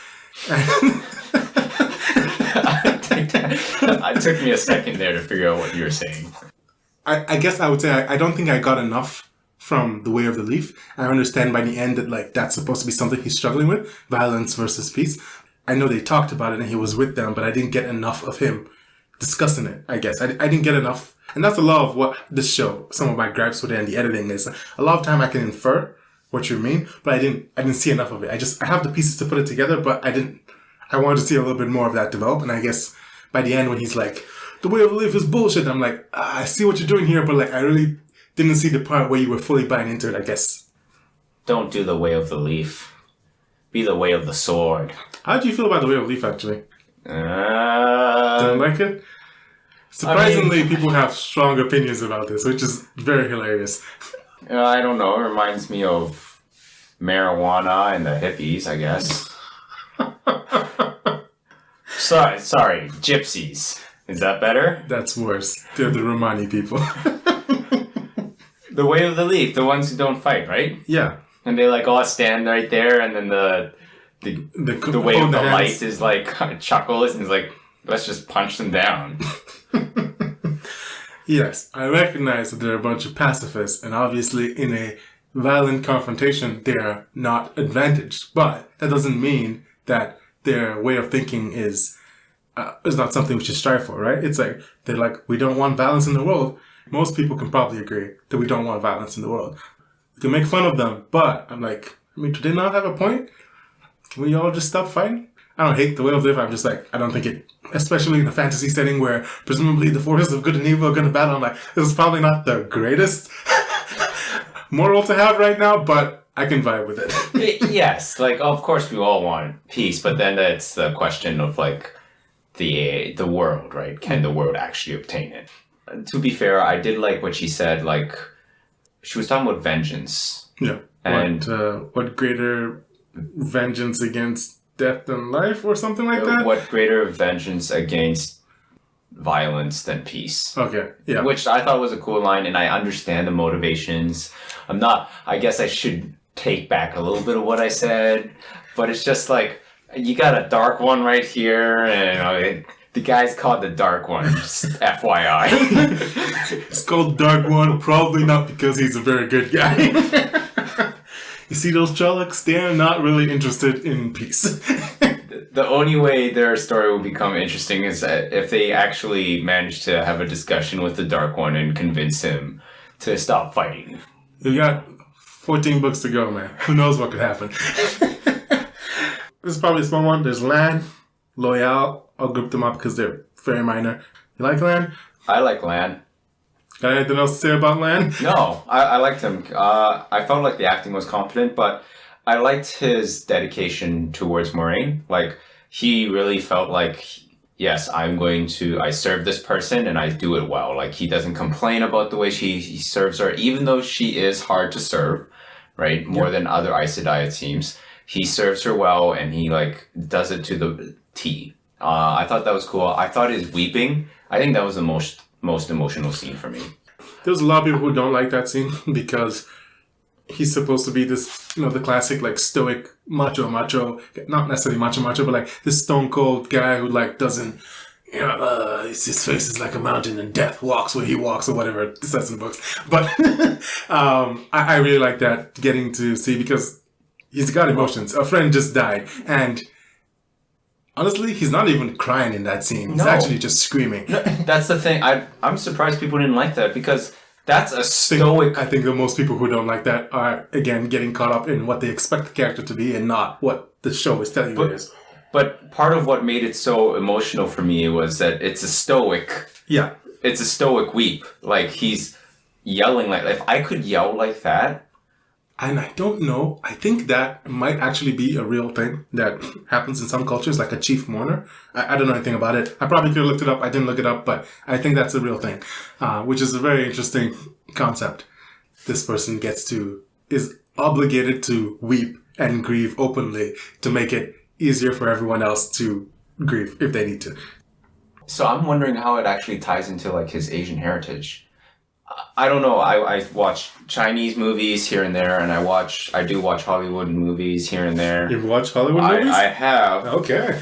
It took me a second there to figure out what you were saying. I guess I would say I don't think I got enough from The Way of the Leaf. I understand by the end that like that's supposed to be something he's struggling with, violence versus peace. I know they talked about it and he was with them, but I didn't get enough of him discussing it, I guess. I didn't get enough. And that's a lot of what this show, some of my gripes with it and the editing is. A lot of time I can infer what you mean, but I didn't see enough of it. I have the pieces to put it together, but I wanted to see a little bit more of that develop. And I guess by the end when he's like, The Way of the Leaf is bullshit, I'm like, I see what you're doing here, but like I really didn't see the part where you were fully buying into it, I guess. Don't do the way of the leaf. Be the way of the sword. How do you feel about The Way of the Leaf, actually? Didn't like it? Surprisingly, people have strong opinions about this, which is very hilarious. I don't know. It reminds me of marijuana and the hippies, I guess. Sorry, gypsies. Is that better? That's worse. They're the Romani people. The Way of the Leaf, the ones who don't fight, right? Yeah. And they like all stand right there, and then the Way of the Light is like chuckles and is like, let's just punch them down. Yes, I recognize that they're a bunch of pacifists, and obviously in a violent confrontation, they're not advantaged. But that doesn't mean that their way of thinking is not something we should strive for, right? It's like, they're like, we don't want violence in the world. Most people can probably agree that we don't want violence in the world. We can make fun of them, but I'm like, I mean, do they not have a point? Can we all just stop fighting? I don't hate the way of life. I'm just like, I don't think it, especially in a fantasy setting where presumably the forces of good and evil are going to battle. I'm like, this is probably not the greatest moral to have right now, but I can vibe with it. Yes, like, of course we all want peace, but then it's the question of, like, the world, right? Can the world actually obtain it? To be fair, I did like what she said, like, she was talking about vengeance. Yeah. And what greater vengeance against death than life or something like that? What greater vengeance against violence than peace? Okay, yeah. Which I thought was a cool line, and I understand the motivations. I guess I should take back a little bit of what I said, but it's just like, you got a dark one right here, and the guy's called the Dark One, just FYI. It's called Dark One, probably not because he's a very good guy. You see those Trollocs? They're not really interested in peace. The only way their story will become interesting is that if they actually manage to have a discussion with the Dark One and convince him to stop fighting. You got 14 books to go, man. Who knows what could happen? This is probably a small one. There's Lan, Loyal. I'll group them up because they're very minor. You like Lan? I like Lan. Got anything else to say about Lan? No, I liked him. I felt like the acting was competent, but I liked his dedication towards Moraine. Like, he really felt like, yes, I serve this person and I do it well. Like, he doesn't complain about the way he serves her, even though she is hard to serve, right? More than other Aes Sedai, it seems. He serves her well and he, like, does it to the T. I thought that was cool. I thought his weeping, I think that was the most emotional scene for me. There's a lot of people who don't like that scene because he's supposed to be this, the classic, like, stoic macho, not necessarily macho, but like this stone cold guy who, like, doesn't, his face is like a mountain and death walks where he walks or whatever it says in the books. But I really like that, getting to see, because he's got emotions. A friend just died, and honestly, he's not even crying in that scene. He's actually just screaming. No, that's the thing. I'm surprised people didn't like that, because that's a stoic... I think that most people who don't like that are, again, getting caught up in what they expect the character to be and not what the show is telling you it is. But part of what made it so emotional for me was that it's a stoic... Yeah. It's a stoic weep. Like, he's yelling like... If I could yell like that... And I don't know, I think that might actually be a real thing that happens in some cultures, like a chief mourner. I don't know anything about it. I probably could have looked it up. I didn't look it up, but I think that's a real thing, which is a very interesting concept. This person is obligated to weep and grieve openly to make it easier for everyone else to grieve if they need to. So I'm wondering how it actually ties into, like, his Asian heritage. I don't know. I watch Chinese movies here and there, and I do watch Hollywood movies here and there. You've watched Hollywood movies? I have. Okay.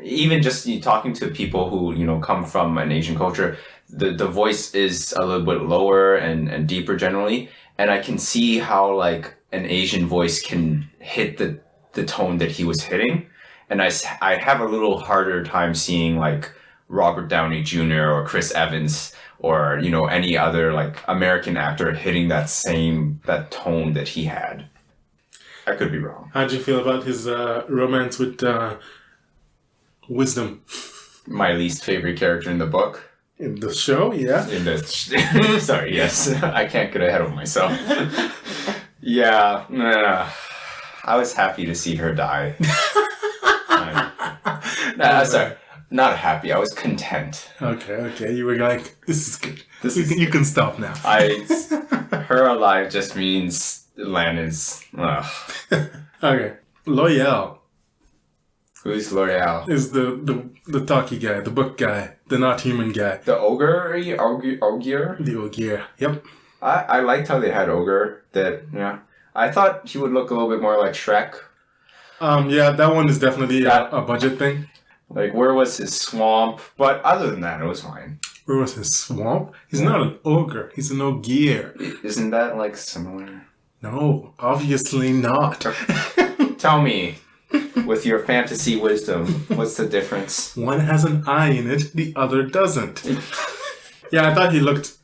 Even just talking to people who come from an Asian culture, the voice is a little bit lower and deeper generally, and I can see how, like, an Asian voice can hit the tone that he was hitting, and I have a little harder time seeing, like, Robert Downey Jr. or Chris Evans or, any other, like, American actor hitting that tone that he had. I could be wrong. How'd you feel about his romance with Wisdom? My least favorite character in the book. In the show, yeah. Sorry, yes. I can't get ahead of myself. Yeah. I was happy to see her die. Sorry. Not happy. I was content. Okay. You were like, this is good. You can stop now. Her alive just means Lan is... Okay. Loyal. Who's L'Oreal? Is the talkie guy, the book guy, the not human guy. The ogre? Ogier? The Ogier, yep. I liked how they had ogre. I thought he would look a little bit more like Shrek. Yeah, that one is definitely a budget thing. Like, where was his swamp? But other than that, it was fine. Where was his swamp? He's not an ogre. He's an Ogier. Isn't that, like, similar? No, obviously not. Tell me, with your fantasy wisdom, what's the difference? One has an eye in it, the other doesn't. Yeah, I thought he looked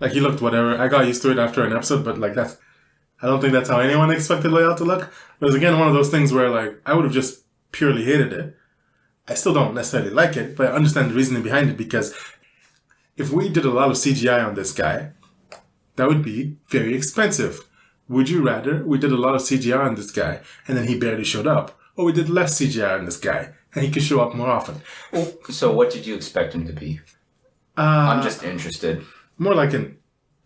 Like, he looked whatever. I got used to it after an episode, but like I don't think that's how anyone expected Loyal to look. But it's again one of those things where like I would have just purely hated it. I still don't necessarily like it, but I understand the reasoning behind it, because if we did a lot of CGI on this guy, that would be very expensive. Would you rather we did a lot of CGI on this guy and then he barely showed up, or we did less CGI on this guy and he could show up more often? So what did you expect him to be? I'm just interested. More like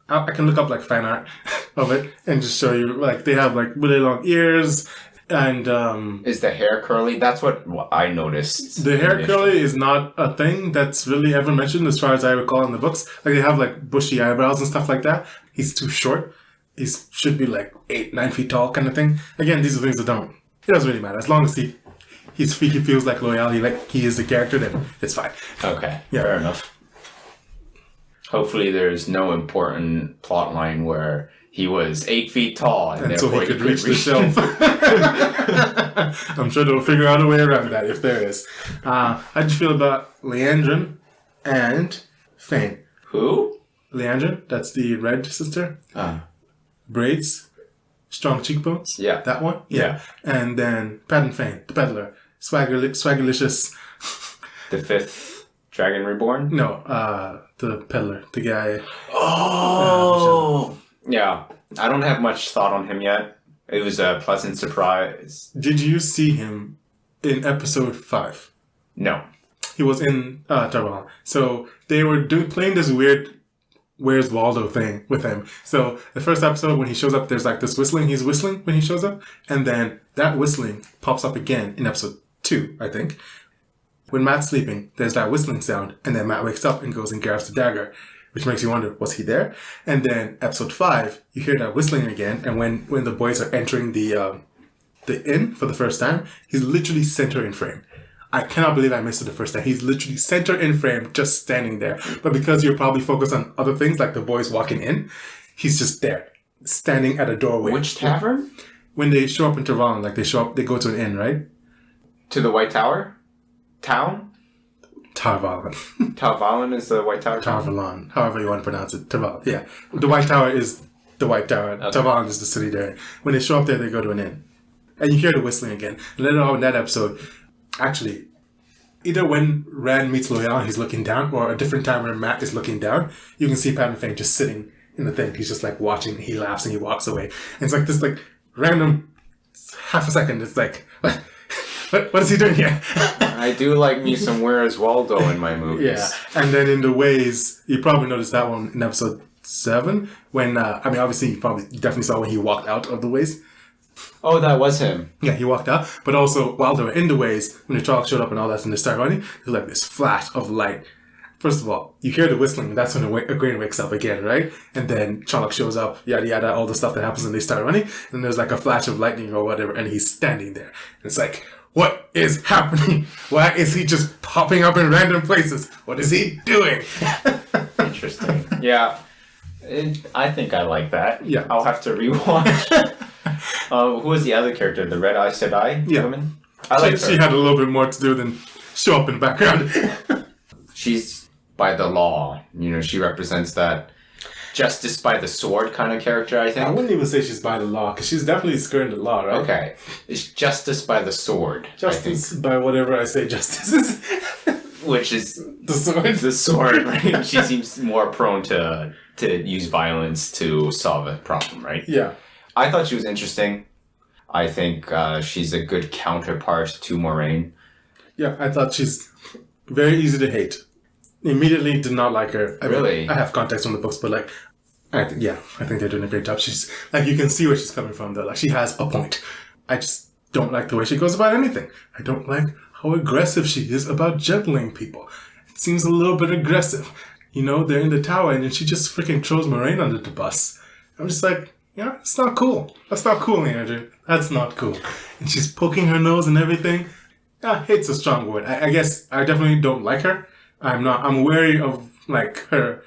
I can look up like fan art of it and just show you, like, they have like really long ears and is the hair curly? That's what I noticed. the hair curly is not a thing that's really ever mentioned as far as I recall in the books. Like, they have like bushy eyebrows and stuff like that. He's too short. He should be like 8-9 feet tall kind of thing. Again, these are things that it doesn't really matter. As long as he feels like Loyal, he is the character, then it's fine. Okay, Yeah. fair enough. Hopefully there's no important plot line where he was 8 feet tall and So therefore he could reach the shelf. I'm sure they'll figure out a way around that if there is. How'd you feel about Leandrin and Fane? Who? Leandrin, that's the red sister. Braids, strong cheekbones. Yeah. That one? Yeah. And then Pat and Fane, the peddler. Swaggerlicious. The fifth Dragon Reborn? No, the peddler. The guy. Oh! Yeah. I don't have much thought on him yet. It was a pleasant surprise. Did you see him in episode 5? No. He was in Tarvalon. So they were playing this weird Where's Waldo thing with him. So the first episode, when he shows up, there's like this whistling. He's whistling when he shows up. And then that whistling pops up again in episode 2, I think. When Matt's sleeping, there's that whistling sound. And then Matt wakes up and goes and grabs the dagger, which makes you wonder, was he there? And then episode 5, you hear that whistling again. And when the boys are entering the inn for the first time, he's literally center in frame. I cannot believe I missed it the first time. He's literally center in frame, just standing there. But because you're probably focused on other things, like the boys walking in, he's just there, standing at a doorway. Which tavern? When they show up in Tarvalon, like they go to an inn, right? To the White Tower? Town? Tarvalon. Tarvalon is the White Tower town? Tarvalon, however you want to pronounce it. Tarvalon, yeah. The White Tower is the White Tower. Okay. Tarvalon is the city there. When they show up there, they go to an inn. And you hear the whistling again. And later on in that episode, actually, either when Rand meets Loyal and he's looking down, or a different time when Matt is looking down, you can see Pat and Fane just sitting in the thing. He's just like watching, he laughs and he walks away. And it's like this like random half a second. It's like, what is he doing here? I do like me some Where's Waldo in my movies. Yeah. And then in the Ways, you probably noticed that one in episode 7, when, obviously you definitely saw when he walked out of the Ways. Oh, that was him. Yeah, he walked out. But also, while they were in the Ways, when the Trollocs showed up and all that and they start running, there's like this flash of light. First of all, you hear the whistling, and that's when Egwene wakes up again, right? And then Trolloc shows up, yada yada, all the stuff that happens and they start running. And there's like a flash of lightning or whatever, and he's standing there. And it's like, what is happening? Why is he just popping up in random places? What is he doing? Interesting. Yeah. I think I like that. Yeah. I'll have to rewatch. Who was the other character? The Red Eye Sedai woman? I like her. She had a little bit more to do than show up in the background. She's by the law. She represents that justice by the sword kind of character, I think. I wouldn't even say she's by the law, because she's definitely skirting the law, right? Okay. It's justice by the sword. Justice by whatever I say justice is. Which is the sword. The sword, right? She seems more prone to use violence to solve a problem, right? Yeah. I thought she was interesting. I think she's a good counterpart to Moraine. Yeah, I thought she's very easy to hate. Immediately did not like her. Really? I have context from the books, but like, I think they're doing a great job. She's like, you can see where she's coming from though. Like, she has a point. I just don't like the way she goes about anything. I don't like how aggressive she is about gentling people. It seems a little bit aggressive. They're in the tower and then she just freaking throws Moraine under the bus. I'm just like, it's not cool. That's not cool, Andrew. That's not cool. And she's poking her nose and everything. Hate's a strong word. I guess I definitely don't like her. I'm wary of like her,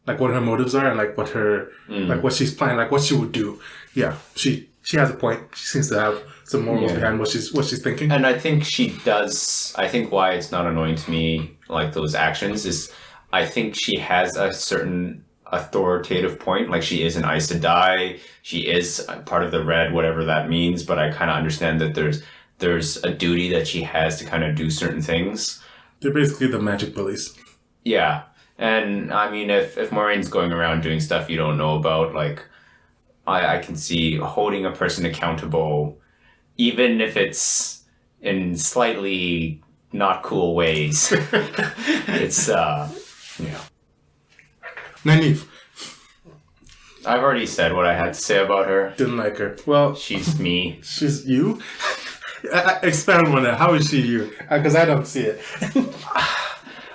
like what her motives are and like what her, like what she's planning, like what she would do. Yeah, she has a point. She seems to have some morals behind what she's thinking. And I think she does. I think why it's not annoying to me, like those actions, is I think she has a certain authoritative point. Like, she is an Aes Sedai, she is part of the Red, whatever that means, but I kind of understand that there's a duty that she has to kind of do certain things. They're basically the magic police. Yeah. And I mean, if Moiraine's going around doing stuff you don't know about, like, I can see holding a person accountable, even if it's in slightly not cool ways. It's, Nynaeve. I've already said what I had to say about her. Didn't like her. Well, She's me. she's you? Expound on that. How is she you? Because I don't see it.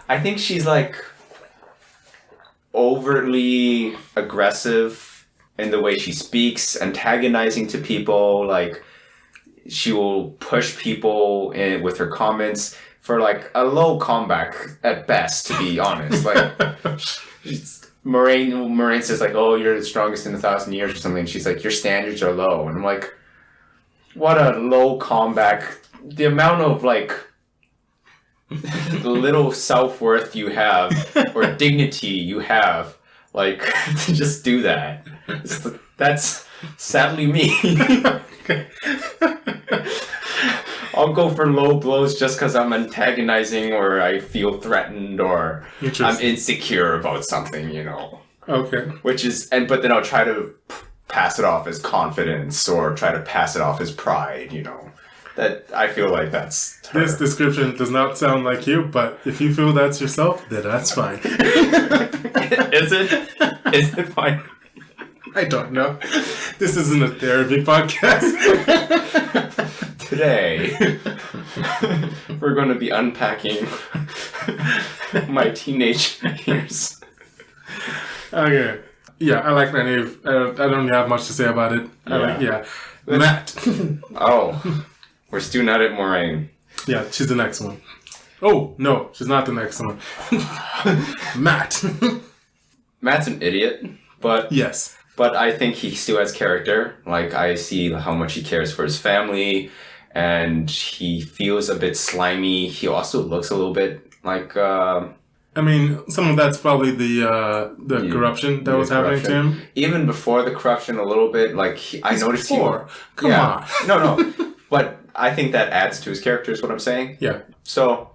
I think she's like overtly aggressive in the way she speaks, antagonizing to people. Like, she will push people with her comments for like a low comeback at best, to be honest. Like, Moiraine says like, "Oh, you're the strongest in 1,000 years" or something. She's like, "Your standards are low," and I'm like, what a low comeback. The amount of like little self-worth you have or dignity you have, like, to just do that. That's sadly me. I'll go for low blows just because I'm antagonizing or I feel threatened or I'm insecure about something, you know. Okay. But then I'll try to pass it off as confidence or try to pass it off as pride, you know. That I feel like that's her. This description does not sound like you, but if you feel that's yourself, then that's fine. Is it? Is it fine? I don't know. This isn't a therapy podcast. Today, we're going to be unpacking my teenage years. Okay. Yeah, I like Nynaeve. I don't really have much to say about it. Matt. Oh, we're still not at Moiraine. Yeah, she's the next one. Oh, no, she's not the next one. Matt. Matt's an idiot, but... Yes. But I think he still has character. Like, I see how much he cares for his family, and he feels a bit slimy. He also looks a little bit like... I mean, some of that's probably the corruption that was happening to him. Even before the corruption, a little bit. Like, I noticed before. Come on. No. But I think that adds to his character, is what I'm saying. Yeah. So,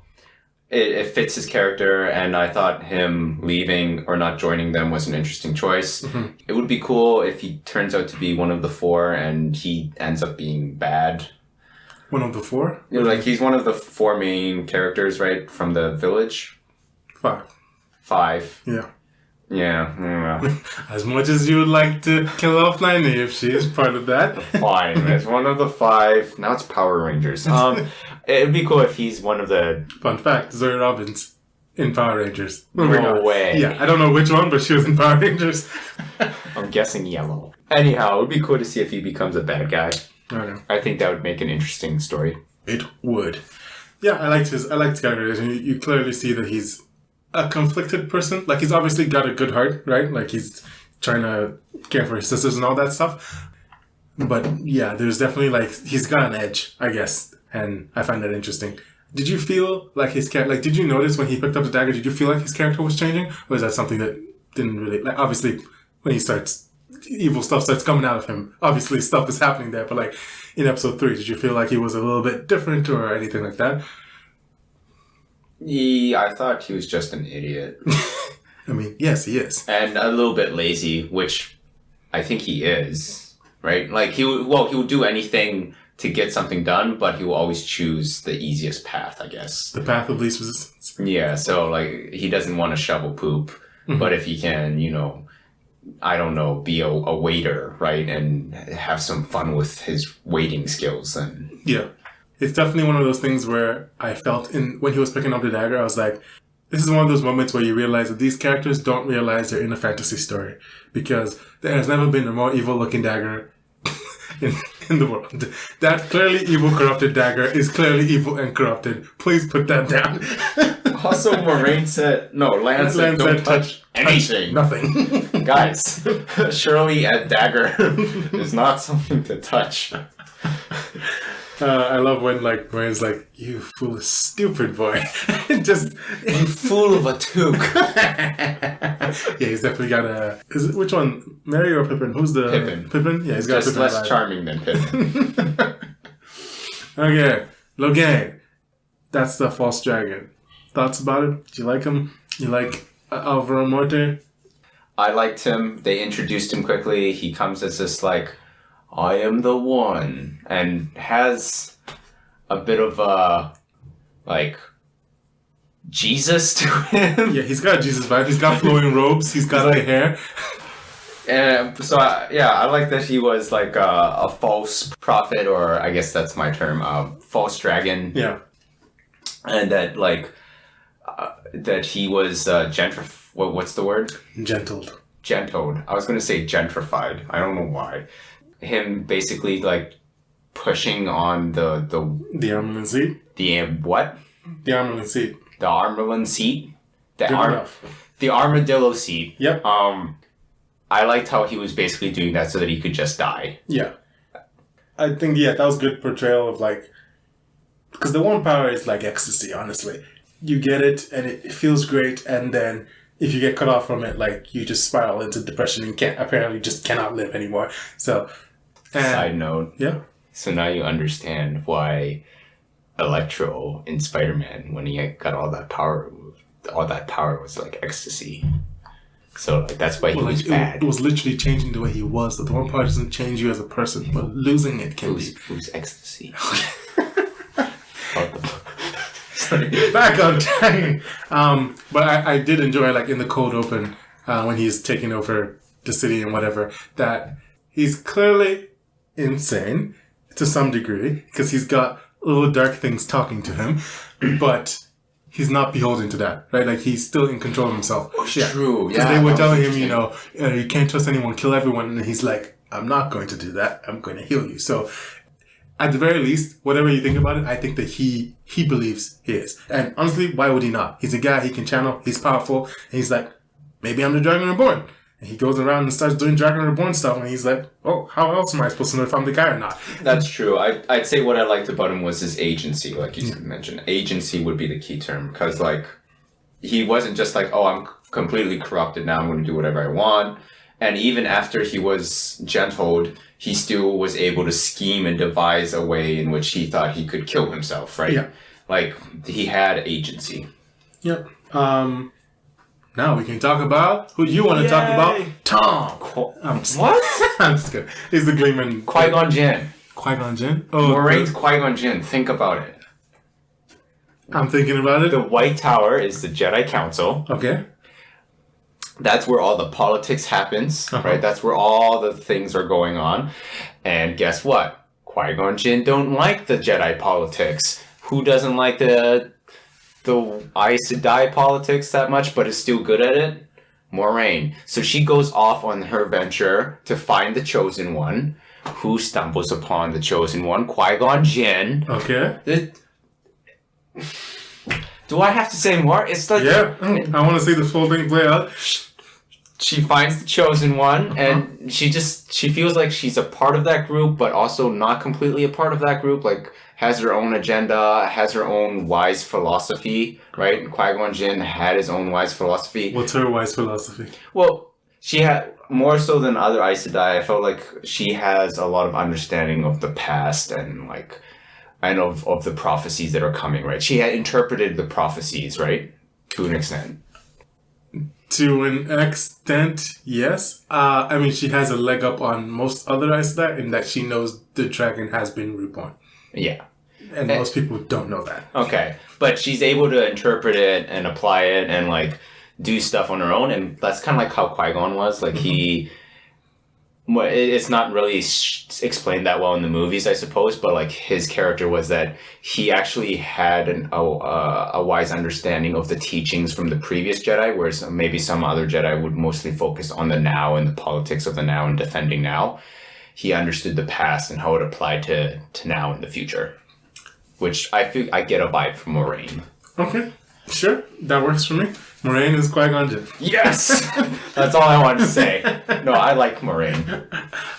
it fits his character, and I thought him leaving or not joining them was an interesting choice. Mm-hmm. It would be cool if he turns out to be one of the four, and he ends up being bad. One of the four? You know, like, he's one of the four main characters, right, from the village. Five. Yeah. Yeah. As much as you would like to kill off Nynaeve, she's part of that. Fine. As one of the five. Now it's Power Rangers. It'd be cool if he's one of the... Fun fact, Zoe Robbins in Power Rangers. No way. Yeah, I don't know which one, but she was in Power Rangers. I'm guessing yellow. Anyhow, it would be cool to see if he becomes a bad guy. Okay. I think that would make an interesting story. It would. Yeah, I liked his characterization. You clearly see that he's a conflicted person. Like, he's obviously got a good heart, right? Like, he's trying to care for his sisters and all that stuff. But yeah, there's definitely, like, he's got an edge, I guess. And I find that interesting. Did you feel like his character, like, did you notice when he picked up the dagger, did you feel like his character was changing? Or is that something that didn't really, like, obviously, when he starts, evil stuff starts coming out of him. Obviously, stuff is happening there. But, like, in episode 3, did you feel like he was a little bit different or anything like that? Yeah, I thought he was just an idiot. I mean, yes, he is. And a little bit lazy, which I think he is, right? Like, he will do anything to get something done, but he will always choose the easiest path, I guess. The path of least resistance. Yeah, so, like, he doesn't want to shovel poop, mm-hmm. but if he can, you know, I don't know, be a waiter, right? And have some fun with his waiting skills, then... Yeah. It's definitely one of those things where I felt when he was picking up the dagger, I was like, this is one of those moments where you realize that these characters don't realize they're in a fantasy story. Because there has never been a more evil-looking dagger in the world. That clearly evil, corrupted dagger is clearly evil and corrupted. Please put that down. Also, Moiraine said, Lan said, don't touch anything. Nothing. Guys, surely a dagger is not something to touch. I love when, like, Moiraine's like, you foolish, stupid boy. Just... You fool of a toque. Yeah, he's definitely got a. Which one? Mary or Pippin? Who's the Pippin? Pippin? Yeah, he's got Just Pippin less vibe. charming than Pippin. Okay, Logain. That's the false dragon. Thoughts about him? Do you like him? You like Alvaro Morte? I liked him. They introduced him quickly. He comes as this like, I am the one, and has a bit of a like Jesus to him. Yeah, he's got a Jesus vibe. He's got flowing robes. He's got the hair. And so I like that he was like a false prophet, or I guess that's my term, false dragon. Yeah. And that like that he was what's the word? Gentled. I was gonna say gentrified. I don't know why. Him basically like pushing on the armament seat. What? The armament seat. The armament seat. Good enough. The armadillo seat. Yep. I liked how he was basically doing that so that he could just die. Yeah. I think, that was good portrayal of, like... Because the one power is like ecstasy, honestly. You get it, and it feels great, and then if you get cut off from it, like, you just spiral into depression and apparently just cannot live anymore. So... Side note. Yeah. So now you understand why Electro in Spider-Man, when he got all that power was like ecstasy. So like, that's why he was bad. It was literally changing the way he was. The one part doesn't change you as a person, but losing it can be. Who's ecstasy? Back on track. But I did enjoy, like, in the cold open, when he's taking over the city and whatever, that he's clearly insane to some degree because he's got little dark things talking to him, but he's not beholden to that, right? Like, he's still in control of himself. True, Because they were telling him, you can't trust anyone, kill everyone, and he's like, I'm not going to do that. I'm going to heal you. So, at the very least, whatever you think about it, I think that he believes he is. And honestly, why would he not? He's a guy, he can channel, he's powerful, and he's like, maybe I'm the Dragon Reborn. And he goes around and starts doing Dragon Reborn stuff, and he's like, oh, how else am I supposed to know if I'm the guy or not? That's true. I'd say what I liked about him was his agency, like you mentioned. Agency would be the key term, because, like, he wasn't just like, oh, I'm completely corrupted now, I'm going to do whatever I want. And even after he was gentled, he still was able to scheme and devise a way in which he thought he could kill himself, right? Yeah. Like, he had agency. Yep. Now we can talk about who you want to talk about. Tom. What? I'm just kidding. He's the Gleeman. Qui-Gon Jinn. Qui-Gon Jinn? Oh, Moraine's Qui-Gon Jinn. Think about it. I'm thinking about it. The White Tower is the Jedi Council. Okay. That's where all the politics happens, right? That's where all the things are going on. And guess what? Qui-Gon Jinn don't like the Jedi politics. Who doesn't like the Aes Sedai politics that much, but is still good at it? Moraine. So she goes off on her venture to find the Chosen One. Who stumbles upon the Chosen One? Qui-Gon Jinn. Okay. Do I have to say more? It's like... Yeah, I want to see the full thing play out. She finds the Chosen One, and she feels like she's a part of that group, but also not completely a part of that group. Like, has her own agenda, has her own wise philosophy, right? Qui-Gon Jinn had his own wise philosophy. What's her wise philosophy? Well, she had, more so than other Aes Sedai, I felt like she has a lot of understanding of the past and, like, and of the prophecies that are coming, right? She had interpreted the prophecies, right? To an extent. To an extent, yes. I mean, she has a leg up on most other Aes Sedai in that she knows the dragon has been reborn. Yeah. And most people don't know that. Okay. But she's able to interpret it and apply it and, like, do stuff on her own. And that's kind of like how Qui-Gon was. Like, it's not really explained that well in the movies, I suppose, but, like, his character was that he actually had a wise understanding of the teachings from the previous Jedi, whereas maybe some other Jedi would mostly focus on the now and the politics of the now and defending now. He understood the past and how it applied to now and the future, which I feel I get a vibe from Moraine. Okay, sure, that works for me. Moraine is Qui-Gon Jinn. Yes! That's all I wanted to say. No, I like Moraine.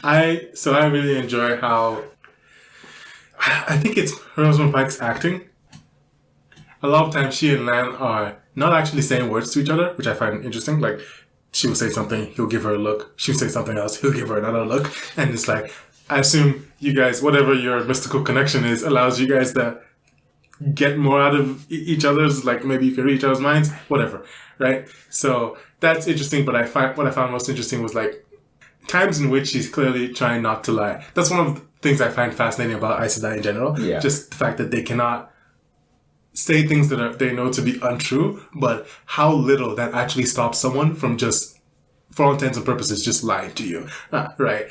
I really enjoy how... I think it's Rosamund Pike's acting. A lot of times she and Lan are not actually saying words to each other, which I find interesting. Like, she will say something, he'll give her a look. She'll say something else, he'll give her another look. And it's like, I assume you guys, whatever your mystical connection is, allows you guys to get more out of each other's, like maybe you can read each other's minds, whatever, right? So that's interesting, but what I found most interesting was like times in which she's clearly trying not to lie. That's one of the things I find fascinating about Aes Sedai in general. Yeah. Just the fact that they cannot say things that they know to be untrue, but how little that actually stops someone from just, for all intents and purposes, just lying to you, right?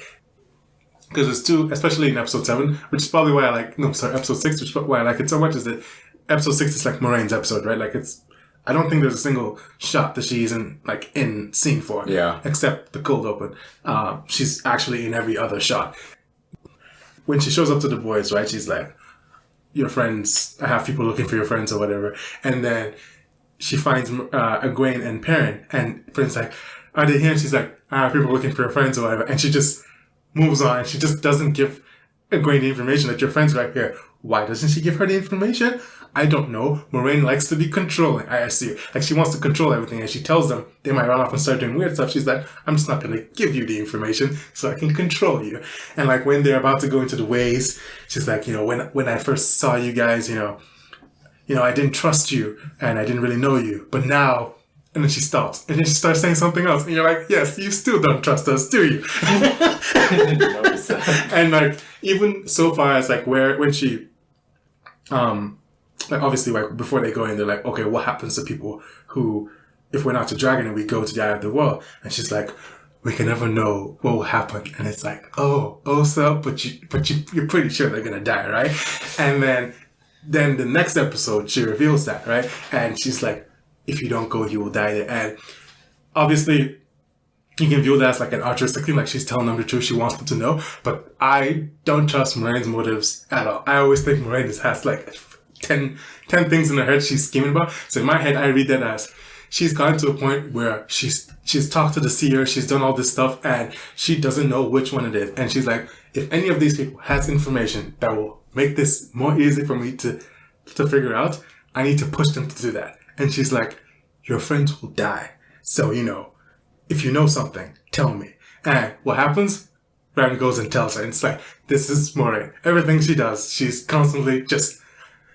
Because there's two, especially in episode 7, which is probably why episode 6, which is why I like it so much, is that episode 6 is like Moraine's episode, right? Like I don't think there's a single shot that she's in scene for, except the cold open. She's actually in every other shot. When she shows up to the boys, right, she's like, your friends, I have people looking for your friends or whatever. And then she finds Egwene and Perrin, and Perrin's like, are they here? And she's like, I have people looking for your friends or whatever. And she just moves on, and she just doesn't give Egwene the information that your friends are right here. Why doesn't she give her the information? I don't know. Moraine likes to be controlling, I assume. Like, she wants to control everything, and she tells them they might run off and start doing weird stuff. She's like, I'm just not going to give you the information so I can control you. And like, when they're about to go into the ways, she's like, when I first saw you guys, I didn't trust you, and I didn't really know you. But now... And then she stops. And then she starts saying something else. And you're like, yes, you still don't trust us, do you? I didn't notice that. And like, even so far as like when she, like obviously like before they go in, they're like, okay, what happens to people who, if we're not the dragon and we go to the eye of the world? And she's like, we can never know what will happen. And it's like, so, but you're pretty sure they're going to die, right? And then the next episode, she reveals that, right? And she's like, if you don't go, you will die there. And obviously, you can view that as like an altruistic thing, like she's telling them the truth, she wants them to know. But I don't trust Moraine's motives at all. I always think Moraine has like 10 things in her head she's scheming about. So in my head, I read that as she's gotten to a point where she's talked to the seer, she's done all this stuff, and she doesn't know which one it is. And she's like, if any of these people has information that will make this more easy for me to figure out, I need to push them to do that. And she's like, your friends will die. So, if you know something, tell me. And what happens? Rand goes and tells her. And it's like, this is Moraine. Everything she does, she's constantly just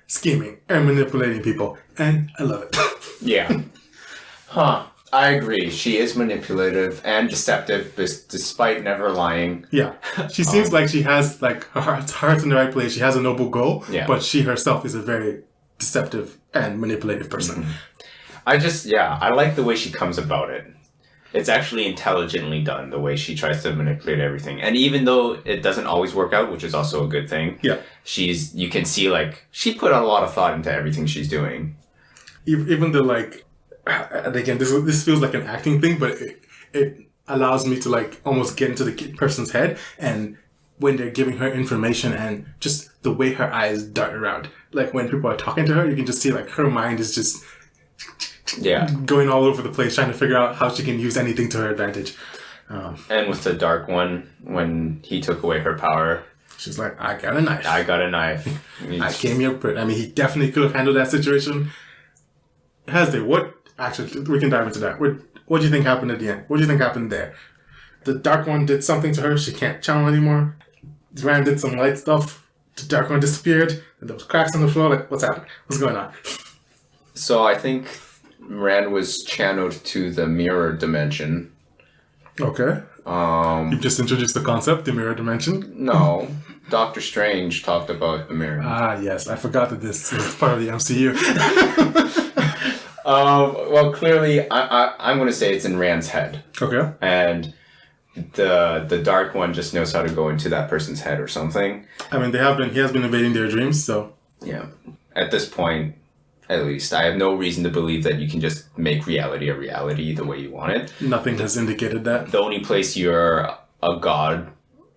scheming and manipulating people. And I love it. Yeah. I agree. She is manipulative and deceptive, despite never lying. Yeah. She seems like she has like her heart's in the right place. She has a noble goal. Yeah. But she herself is a very deceptive and manipulative person. Mm-hmm. I like the way she comes about it. It's actually intelligently done, the way she tries to manipulate everything. And even though it doesn't always work out, which is also a good thing, you can see like she put a lot of thought into everything she's doing. Even though like, and again, this feels like an acting thing, but it allows me to like almost get into the person's head, and when they're giving her information and just the way her eyes dart around. Like when people are talking to her, you can just see like her mind is just going all over the place, trying to figure out how she can use anything to her advantage. And with the Dark One, when he took away her power, she's like, I got a knife. I came here. I mean, he definitely could have handled that situation. Actually, we can dive into that. What do you think happened at the end? What do you think happened there? The Dark One did something to her. She can't channel anymore. Rand did some light stuff. The Dark One disappeared. And there was cracks on the floor. Like, what's happening? What's going on? So I think Rand was channeled to the mirror dimension. Okay. You've just introduced the concept, the mirror dimension. No. Doctor Strange talked about the mirror. Ah, yes. I forgot that this was part of the MCU. Well, clearly, I'm going to say it's in Rand's head. Okay. And the Dark One just knows how to go into that person's head or something. I mean, he has been invading their dreams, so... Yeah. At this point, at least, I have no reason to believe that you can just make reality a reality the way you want it. Nothing has indicated that. The only place you're a god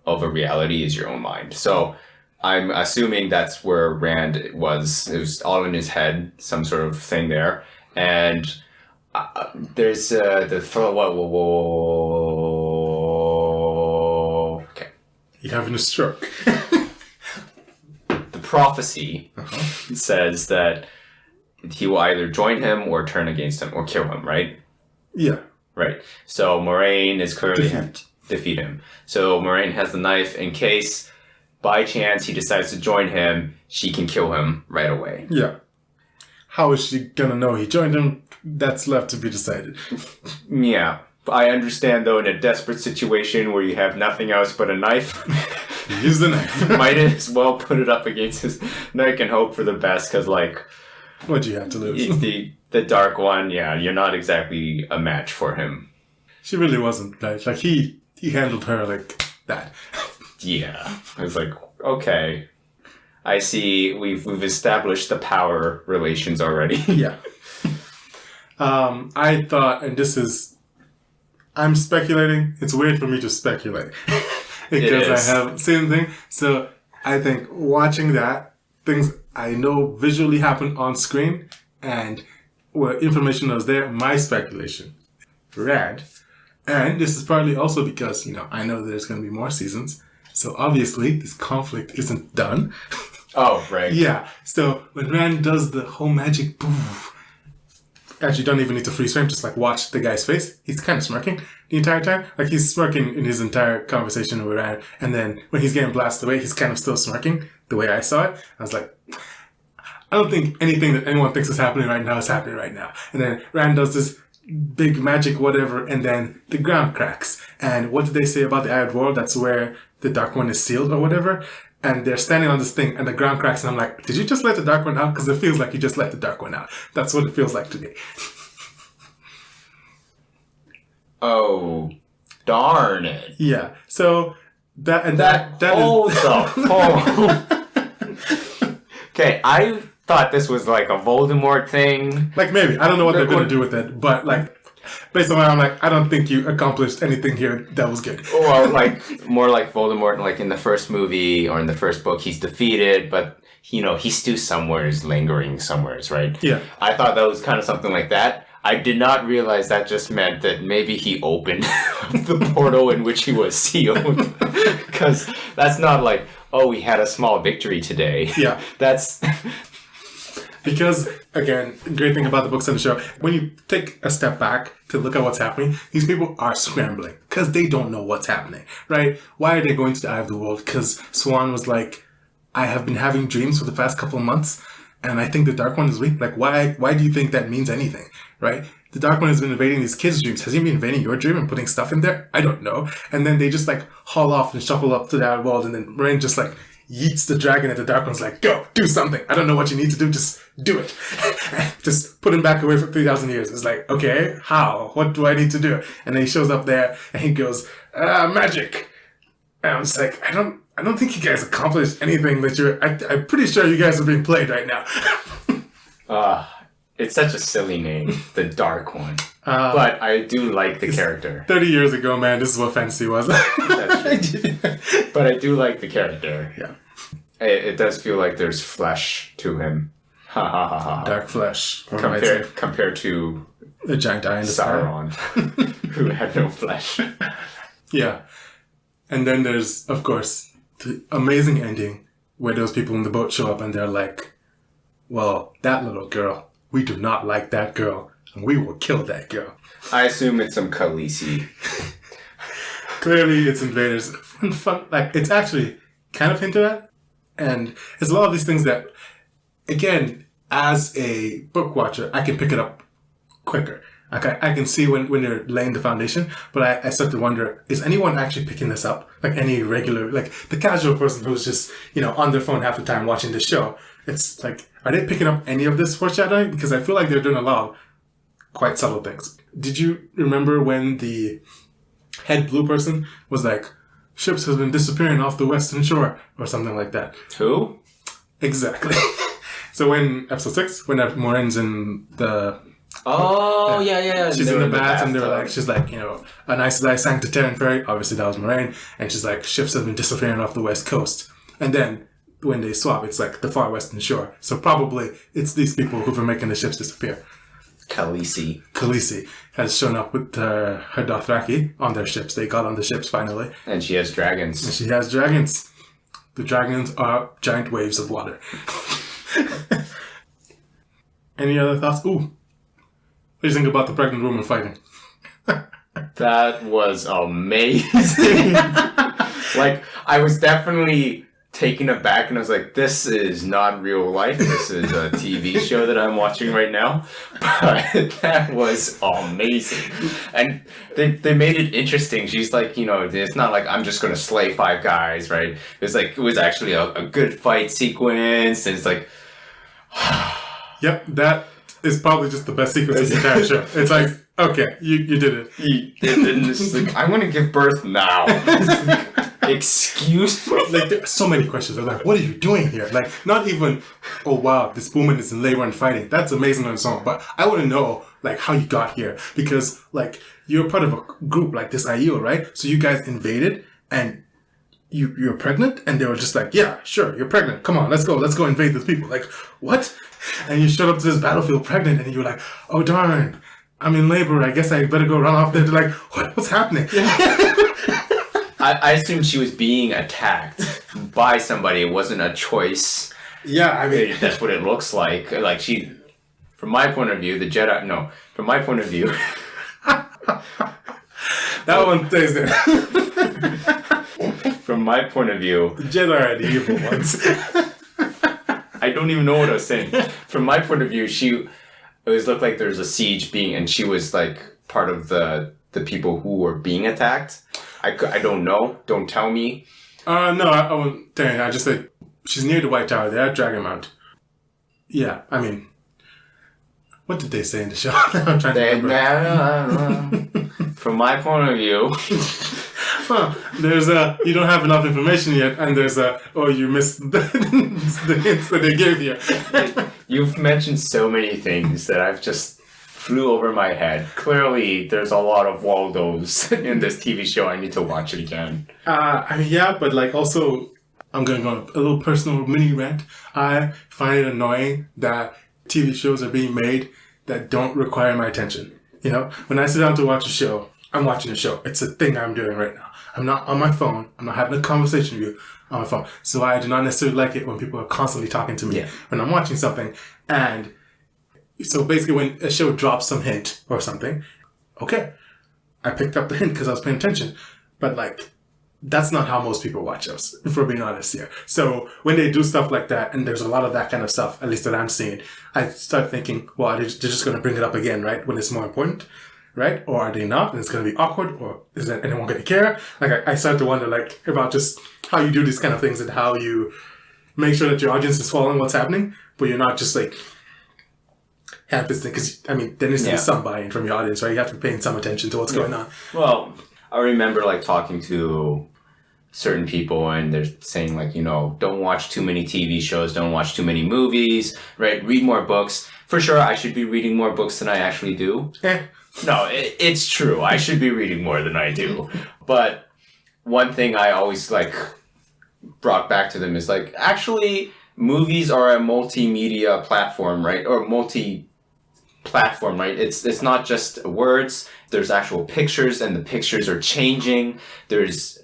of a reality is your own mind. So I'm assuming that's where Rand was. It was all in his head, some sort of thing there. And there's okay. You're having a stroke. The prophecy says that he will either join him or turn against him or kill him, right? Yeah. Right. So Moraine is clearly defeat him. So Moraine has the knife in case, by chance, he decides to join him. She can kill him right away. Yeah. How is she gonna know he joined him? That's left to be decided. Yeah. I understand, though, in a desperate situation where you have nothing else but a knife, use the knife. might as well put it up against his neck and hope for the best, because, like... What'd you have to lose? The Dark One, yeah, you're not exactly a match for him. She really wasn't. Like he handled her like that. Yeah. I was like, okay. I see we've established the power relations already. Yeah. I thought, and I'm speculating. It's weird for me to speculate because I have same thing. So I think watching that, things I know visually happen on screen and where information was there, my speculation. Rand. And this is partly also because, I know there's going to be more seasons. So obviously this conflict isn't done. Oh, right. Yeah. So when Rand does the whole magic poof, actually, you don't even need to freeze frame. Just watch the guy's face. He's kind of smirking the entire time. He's smirking in his entire conversation with Rand. And then when he's getting blasted away, he's kind of still smirking the way I saw it. I was like, I don't think anything that anyone thinks is happening right now is happening right now. And then Rand does this big magic whatever, and then the ground cracks. And what did they say about the Iron World? That's where the Dark One is sealed or whatever. And they're standing on this thing, and the ground cracks, and I'm like, did you just let the Dark One out? Because it feels like you just let the Dark One out. That's what it feels like to me. Oh, darn it. Yeah. So, that hold the phone. Okay, I thought this was like a Voldemort thing. Maybe. I don't know what they're going to do with it, but based on what I'm like, I don't think you accomplished anything here that was good. Well, more like Voldemort, in the first movie or in the first book, he's defeated, but, he's still somewheres, lingering somewheres, right? Yeah. I thought that was kind of something like that. I did not realize that just meant that maybe he opened the portal in which he was sealed. Because that's not we had a small victory today. Yeah. That's... Because, again, great thing about the books and the show, when you take a step back to look at what's happening, these people are scrambling because they don't know what's happening, right? Why are they going to the Eye of the World? Because Swan was like, I have been having dreams for the past couple of months, and I think the Dark One is weak. Why do you think that means anything, right? The Dark One has been invading these kids' dreams. Has he been invading your dream and putting stuff in there? I don't know. And then they just, haul off and shuffle up to the Eye of the World, and then Moraine just, yeets the dragon at the Dark One's like, go, do something. I don't know what you need to do, just do it. Just put him back away for 3,000 years. It's like, okay, how? What do I need to do? And then he shows up there and he goes, magic. And I was like, I don't think you guys accomplished anything that I'm pretty sure you guys are being played right now. It's such a silly name, the Dark One. But I do like the character. 30 years ago, man, this is what fantasy was. That's true. But I do like the character. Yeah. It does feel like there's flesh to him. Ha ha ha ha. Dark flesh. Compared to a giant eye in the sky. Sauron, who had no flesh. Yeah. And then there's, of course, the amazing ending where those people in the boat show up and they're like, well, that little girl, we do not like that girl, and we will kill that girl. I assume it's some Khaleesi. Clearly, it's invaders. Fun, it's actually kind of hinted at. And it's a lot of these things that, again, as a book watcher, I can pick it up quicker. I can see when they're laying the foundation, but I start to wonder, is anyone actually picking this up? Any regular, the casual person who's just, on their phone half the time watching the show. It's are they picking up any of this foreshadowing? Because I feel like they're doing a lot of quite subtle things. Did you remember when the head blue person was like, ships has been disappearing off the western shore or something like that? Who? Exactly. So when episode 6, when Moraine's in the... Oh, yeah. She's in the bath and they were like, she's like, a nice as I sang to Terran Ferry. Obviously that was Moraine. And she's like, ships have been disappearing off the west coast. And then when they swap, it's the far western shore. So probably it's these people who've been making the ships disappear. Khaleesi has shown up with her Dothraki on their ships. They got on the ships finally. And she has dragons. The dragons are giant waves of water. Any other thoughts? Ooh. What do you think about the pregnant woman fighting? That was amazing. Like, I was definitely taken aback, and I was like, this is not real life. This is a TV show that I'm watching right now. But that was amazing. And they made it interesting. She's like, it's not like I'm just going to slay 5 guys, right? It's like, it was actually a good fight sequence. And it's like... Yep, that is probably just the best sequence of the entire show. It's like, okay, you did it. And it's just like, I'm going to give birth now. Excuse me? Like, there are so many questions. I'm like, what are you doing here? Like, not even, oh wow, this woman is in labor and fighting. That's amazing on its own. But I want to know, like, how you got here. Because, like, you're part of a group like this IEO, right? So you guys invaded and you're pregnant? And they were just like, yeah, sure, you're pregnant. Come on, let's go invade these people. Like, what? And you showed up to this battlefield pregnant and you were like, oh darn, I'm in labor. I guess I better go run off there. They're like, what's happening? Yeah. I assumed she was being attacked by somebody. It wasn't a choice. Yeah, I mean... That's what it looks like. Like, she... From my point of view, the Jedi... No. From my point of view... That one stays there. From my point of view... The Jedi are the evil ones. I don't even know what I was saying. From my point of view, it was looked like there was a siege being... And she was, like, part of the people who were being attacked. I don't know. Don't tell me. No, I won't tell you. I just said she's near the White Tower. They're at Dragon Mount. Yeah, I mean, what did they say in the show? I'm trying to remember. From my point of view, there's you don't have enough information yet, and there's you missed the hints that they gave you. You've mentioned so many things that I've just flew over my head. Clearly, there's a lot of Waldos in this TV show. I need to watch it again. I mean, yeah, but like also, I'm going to go on a little personal mini rant. I find it annoying that TV shows are being made that don't require my attention. You know, when I sit down to watch a show, I'm watching a show. It's a thing I'm doing right now. I'm not on my phone. I'm not having a conversation with you on my phone. So I do not necessarily like it when people are constantly talking to me when I'm watching something. And so basically when a show drops some hint or something, okay, I picked up the hint because I was paying attention. But like, that's not how most people watch shows, if we're being honest here. So when they do stuff like that, and there's a lot of that kind of stuff, at least that I'm seeing, I start thinking, well, they're just going to bring it up again, right? When it's more important, right? Or are they not? And it's going to be awkward, or is that anyone going to care? Like, I start to wonder, like, about just how you do these kind of things and how you make sure that your audience is following what's happening, but you're not just like, have this thing, because I mean there needs to be some buy-in from your audience, right? You have to be paying some attention to what's going on. Well, I remember like talking to certain people and they're saying like, don't watch too many TV shows, don't watch too many movies, right? Read more books. For sure, I should be reading more books than I actually do. No, it's true. I should be reading more than I do. But one thing I always like brought back to them is like, actually, movies are a multimedia platform, right? Or multi-platform, right? It's not just words. There's actual pictures, and the pictures are changing. That's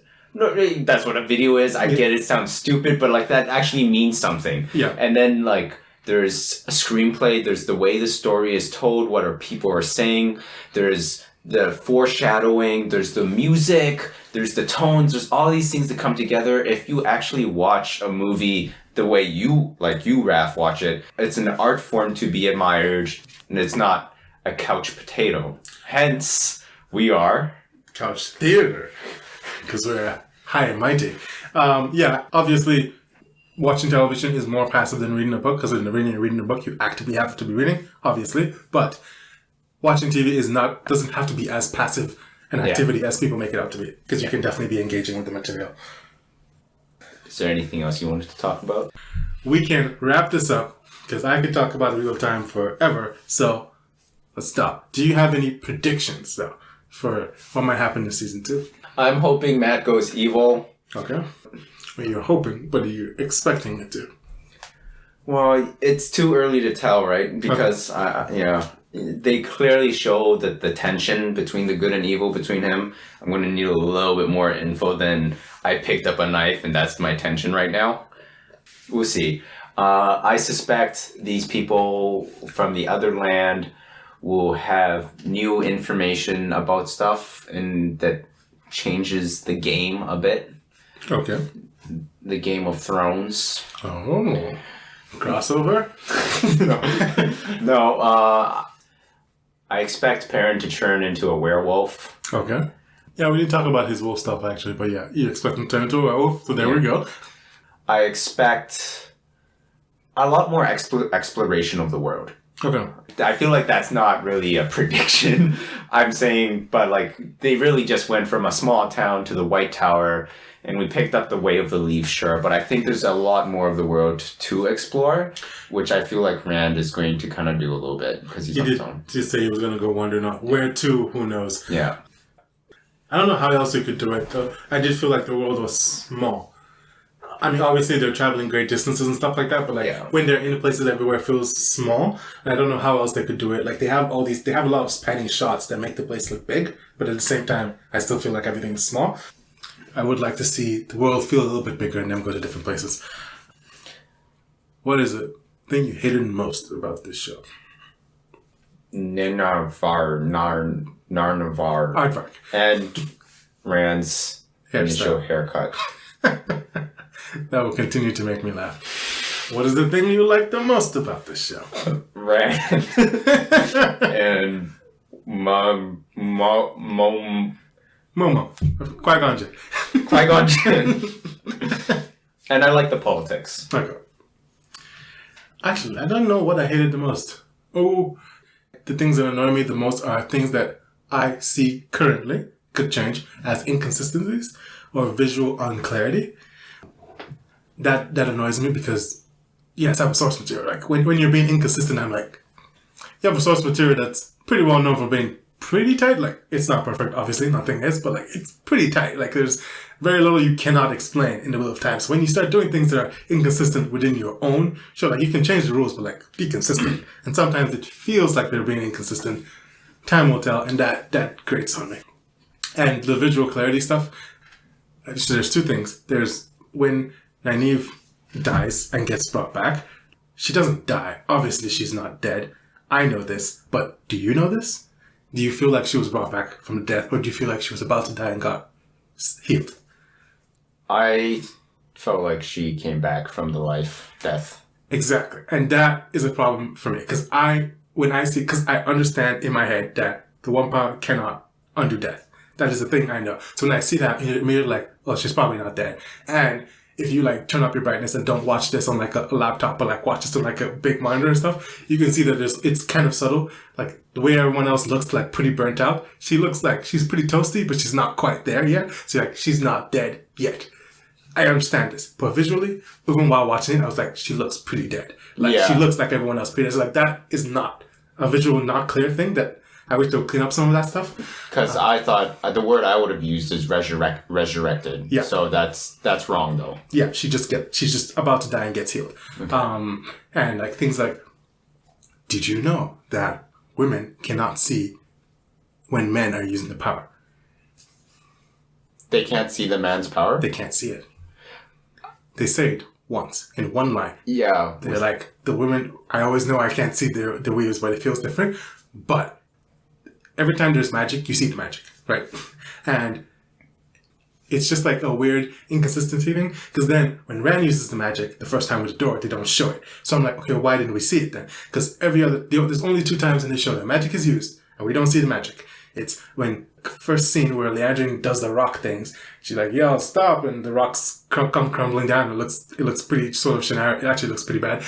what a video is. I get it sounds stupid, but like that actually means something. Yeah. And then like there's a screenplay. There's the way the story is told. What are people are saying? There's the foreshadowing. There's the music. There's the tones. There's all these things that come together. If you actually watch a movie the way you, Raph, watch it, it's an art form to be admired, and it's not a couch potato. Hence, we are couch theater, because we're high and mighty. Obviously, watching television is more passive than reading a book, because when you're reading a book, you actively have to be reading, obviously. But watching TV doesn't have to be as passive an activity as people make it out to be, because you can definitely be engaging with the material. Is there anything else you wanted to talk about? We can wrap this up, because I could talk about Wheel of Time forever. So let's stop. Do you have any predictions, though, for what might happen in season 2? I'm hoping Matt goes evil. Okay. Well, you're hoping, but are you expecting it to? Well, it's too early to tell, right? Because, they clearly show that the tension between the good and evil between him. I'm going to need a little bit more info than I picked up a knife and that's my tension right now. We'll see. I suspect these people from the other land will have new information about stuff and that changes the game a bit. Okay. The Game of Thrones. Oh. Crossover? No, I expect Perrin to turn into a werewolf. Okay. Yeah, we didn't talk about his wolf stuff actually, but yeah, you expect him to turn into a werewolf, so there we go. I expect a lot more exploration of the world. Okay. I feel like that's not really a prediction. I'm saying, but like they really just went from a small town to the White Tower, and we picked up the Way of the Leaf, sure. But I think there's a lot more of the world to explore, which I feel like Rand is going to kind of do a little bit because he's on his own. He did say he was going to go wandering off. Where to? Who knows? Yeah. I don't know how else you could do it, though. I did feel like the world was small. I mean, obviously they're traveling great distances and stuff like that, but like when they're in places everywhere, it feels small. And I don't know how else they could do it. Like they have a lot of spanning shots that make the place look big, but at the same time, I still feel like everything is small. I would like to see the world feel a little bit bigger and them go to different places. What is the thing you hated most about this show? Narnavar. Aardvark. And Rand's initial haircut. That will continue to make me laugh. What is the thing you like the most about this show? Rand and Momo. Qui-Gon Jinn. Qui-Gon Jinn. And I like the politics. Okay. Actually, I don't know what I hated the most. Oh, the things that annoy me the most are things that I see currently, could change, as inconsistencies or visual unclarity. That annoys me because, yes, I have a source material. Like, when you're being inconsistent, I'm like, you have a source material that's pretty well known for being pretty tight. Like, it's not perfect, obviously, nothing is, but like, it's pretty tight. Like, there's very little you cannot explain in the wheel of time. So when you start doing things that are inconsistent within your own, sure, like, you can change the rules, but like, be consistent. And sometimes it feels like they're being inconsistent. Time will tell, and that grates on me. And the visual clarity stuff, so there's two things. There's when Nynaeve dies and gets brought back, she doesn't die. Obviously, she's not dead. I know this, but do you know this? Do you feel like she was brought back from death, or do you feel like she was about to die and got healed? I felt like she came back from the death. Exactly. And that is a problem for me, because I understand in my head that the one power cannot undo death. That is the thing I know. So when I see that, you're immediately like, oh, she's probably not dead. And if you like turn up your brightness and don't watch this on like a laptop, but like watch this on like a big monitor and stuff, you can see that it's kind of subtle. Like the way everyone else looks like pretty burnt out. She looks like she's pretty toasty, but she's not quite there yet. So like she's not dead yet. I understand this, but visually, even while watching it, I was like, she looks pretty dead. Like she looks like everyone else pretty dead. So like that is not a visual, not clear thing that I wish they would clean up some of that stuff. Because I thought the word I would have used is resurrected. Yeah. So that's wrong though. Yeah, she's just about to die and gets healed. Okay. And like things like, did you know that women cannot see when men are using the power? They can't see the man's power? They can't see it. They say it once in one line. Yeah. They're like, the women, I always know I can't see the weaves, but it feels different. But every time there's magic, you see the magic, right? And it's just like a weird inconsistency thing. Because then when Rand uses the magic, the first time with the door, they don't show it. So I'm like, okay, why didn't we see it then? Because there's only 2 times in the show that magic is used, and we don't see the magic. It's when first scene where Leandrine does the rock things. She's like, "Yeah, stop," and the rocks come crumbling down. It looks pretty sort of scenario. It actually looks pretty bad.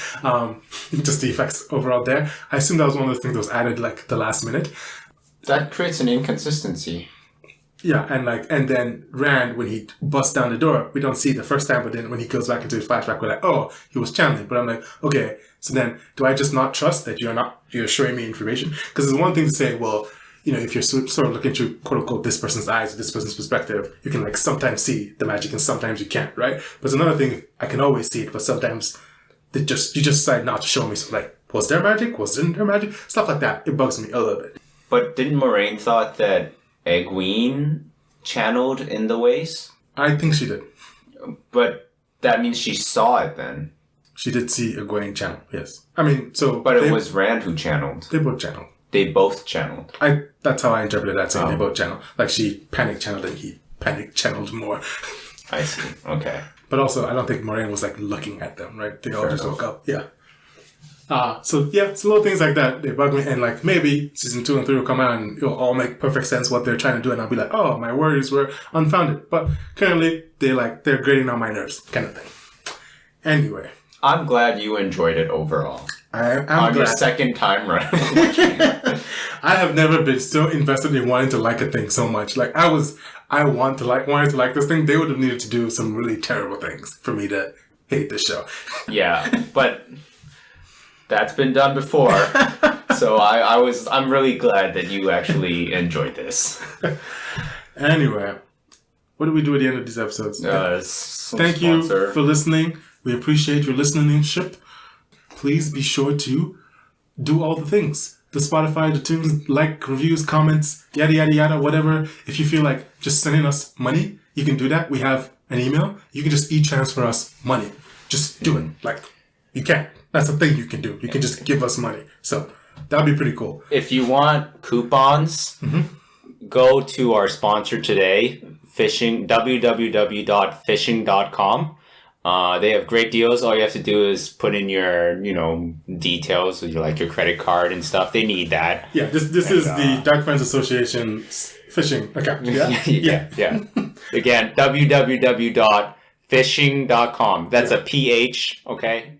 Just the effects overall there. I assume that was one of those things that was added like the last minute. That creates an inconsistency. Yeah, and then Rand, when he busts down the door, we don't see it the first time, but then when he goes back into his flashback, we're like, oh, he was channeling. But I'm like, okay, so then do I just not trust that you're showing me information? Because it's one thing to say, well, you know, if you're sort of looking through quote unquote this person's eyes or this person's perspective, you can like sometimes see the magic and sometimes you can't, right? But it's another thing, I can always see it, but sometimes you just decide not to show me. So like, was there magic? Wasn't there magic? Stuff like that. It bugs me a little bit. But didn't Moraine thought that Egwene channeled in the ways? I think she did. But that means she saw it then. She did see Egwene channel, yes. I mean, so... But it was Rand who channeled. They both channeled. They both channeled. That's how I interpreted that saying. They both channeled. Like she panic channeled and he panic channeled more. I see. Okay. But also, I don't think Moraine was like looking at them, right? They all just woke up. Yeah. So little things like that, they bug me. And like maybe season 2 and 3 will come out and it'll all make perfect sense what they're trying to do. And I'll be like, oh, my worries were unfounded. But currently, they're grating on my nerves kind of thing. Anyway. I'm glad you enjoyed it overall. I'm on glad. Your second time around. I have never been so invested in wanting to like a thing so much. Like wanted to like this thing. They would have needed to do some really terrible things for me to hate this show. Yeah, but that's been done before. So I'm really glad that you actually enjoyed this. Anyway, what do we do at the end of these episodes? Thank you for listening. We appreciate your listenership. Please be sure to do all the things. The Spotify, the tunes, like, reviews, comments, yada, yada, yada, whatever. If you feel like just sending us money, you can do that. We have an email. You can just e-transfer us money. Just do it. Like, you can. That's the thing you can do. You can just give us money. So, that'd be pretty cool. If you want coupons, go to our sponsor today, www.fishing.com. They have great deals. All you have to do is put in your, details, like your credit card and stuff. They need that. Yeah, this is the Dark Friends Association fishing account. Yeah. Yeah. Again, www.fishing.com. That's a PH. Okay.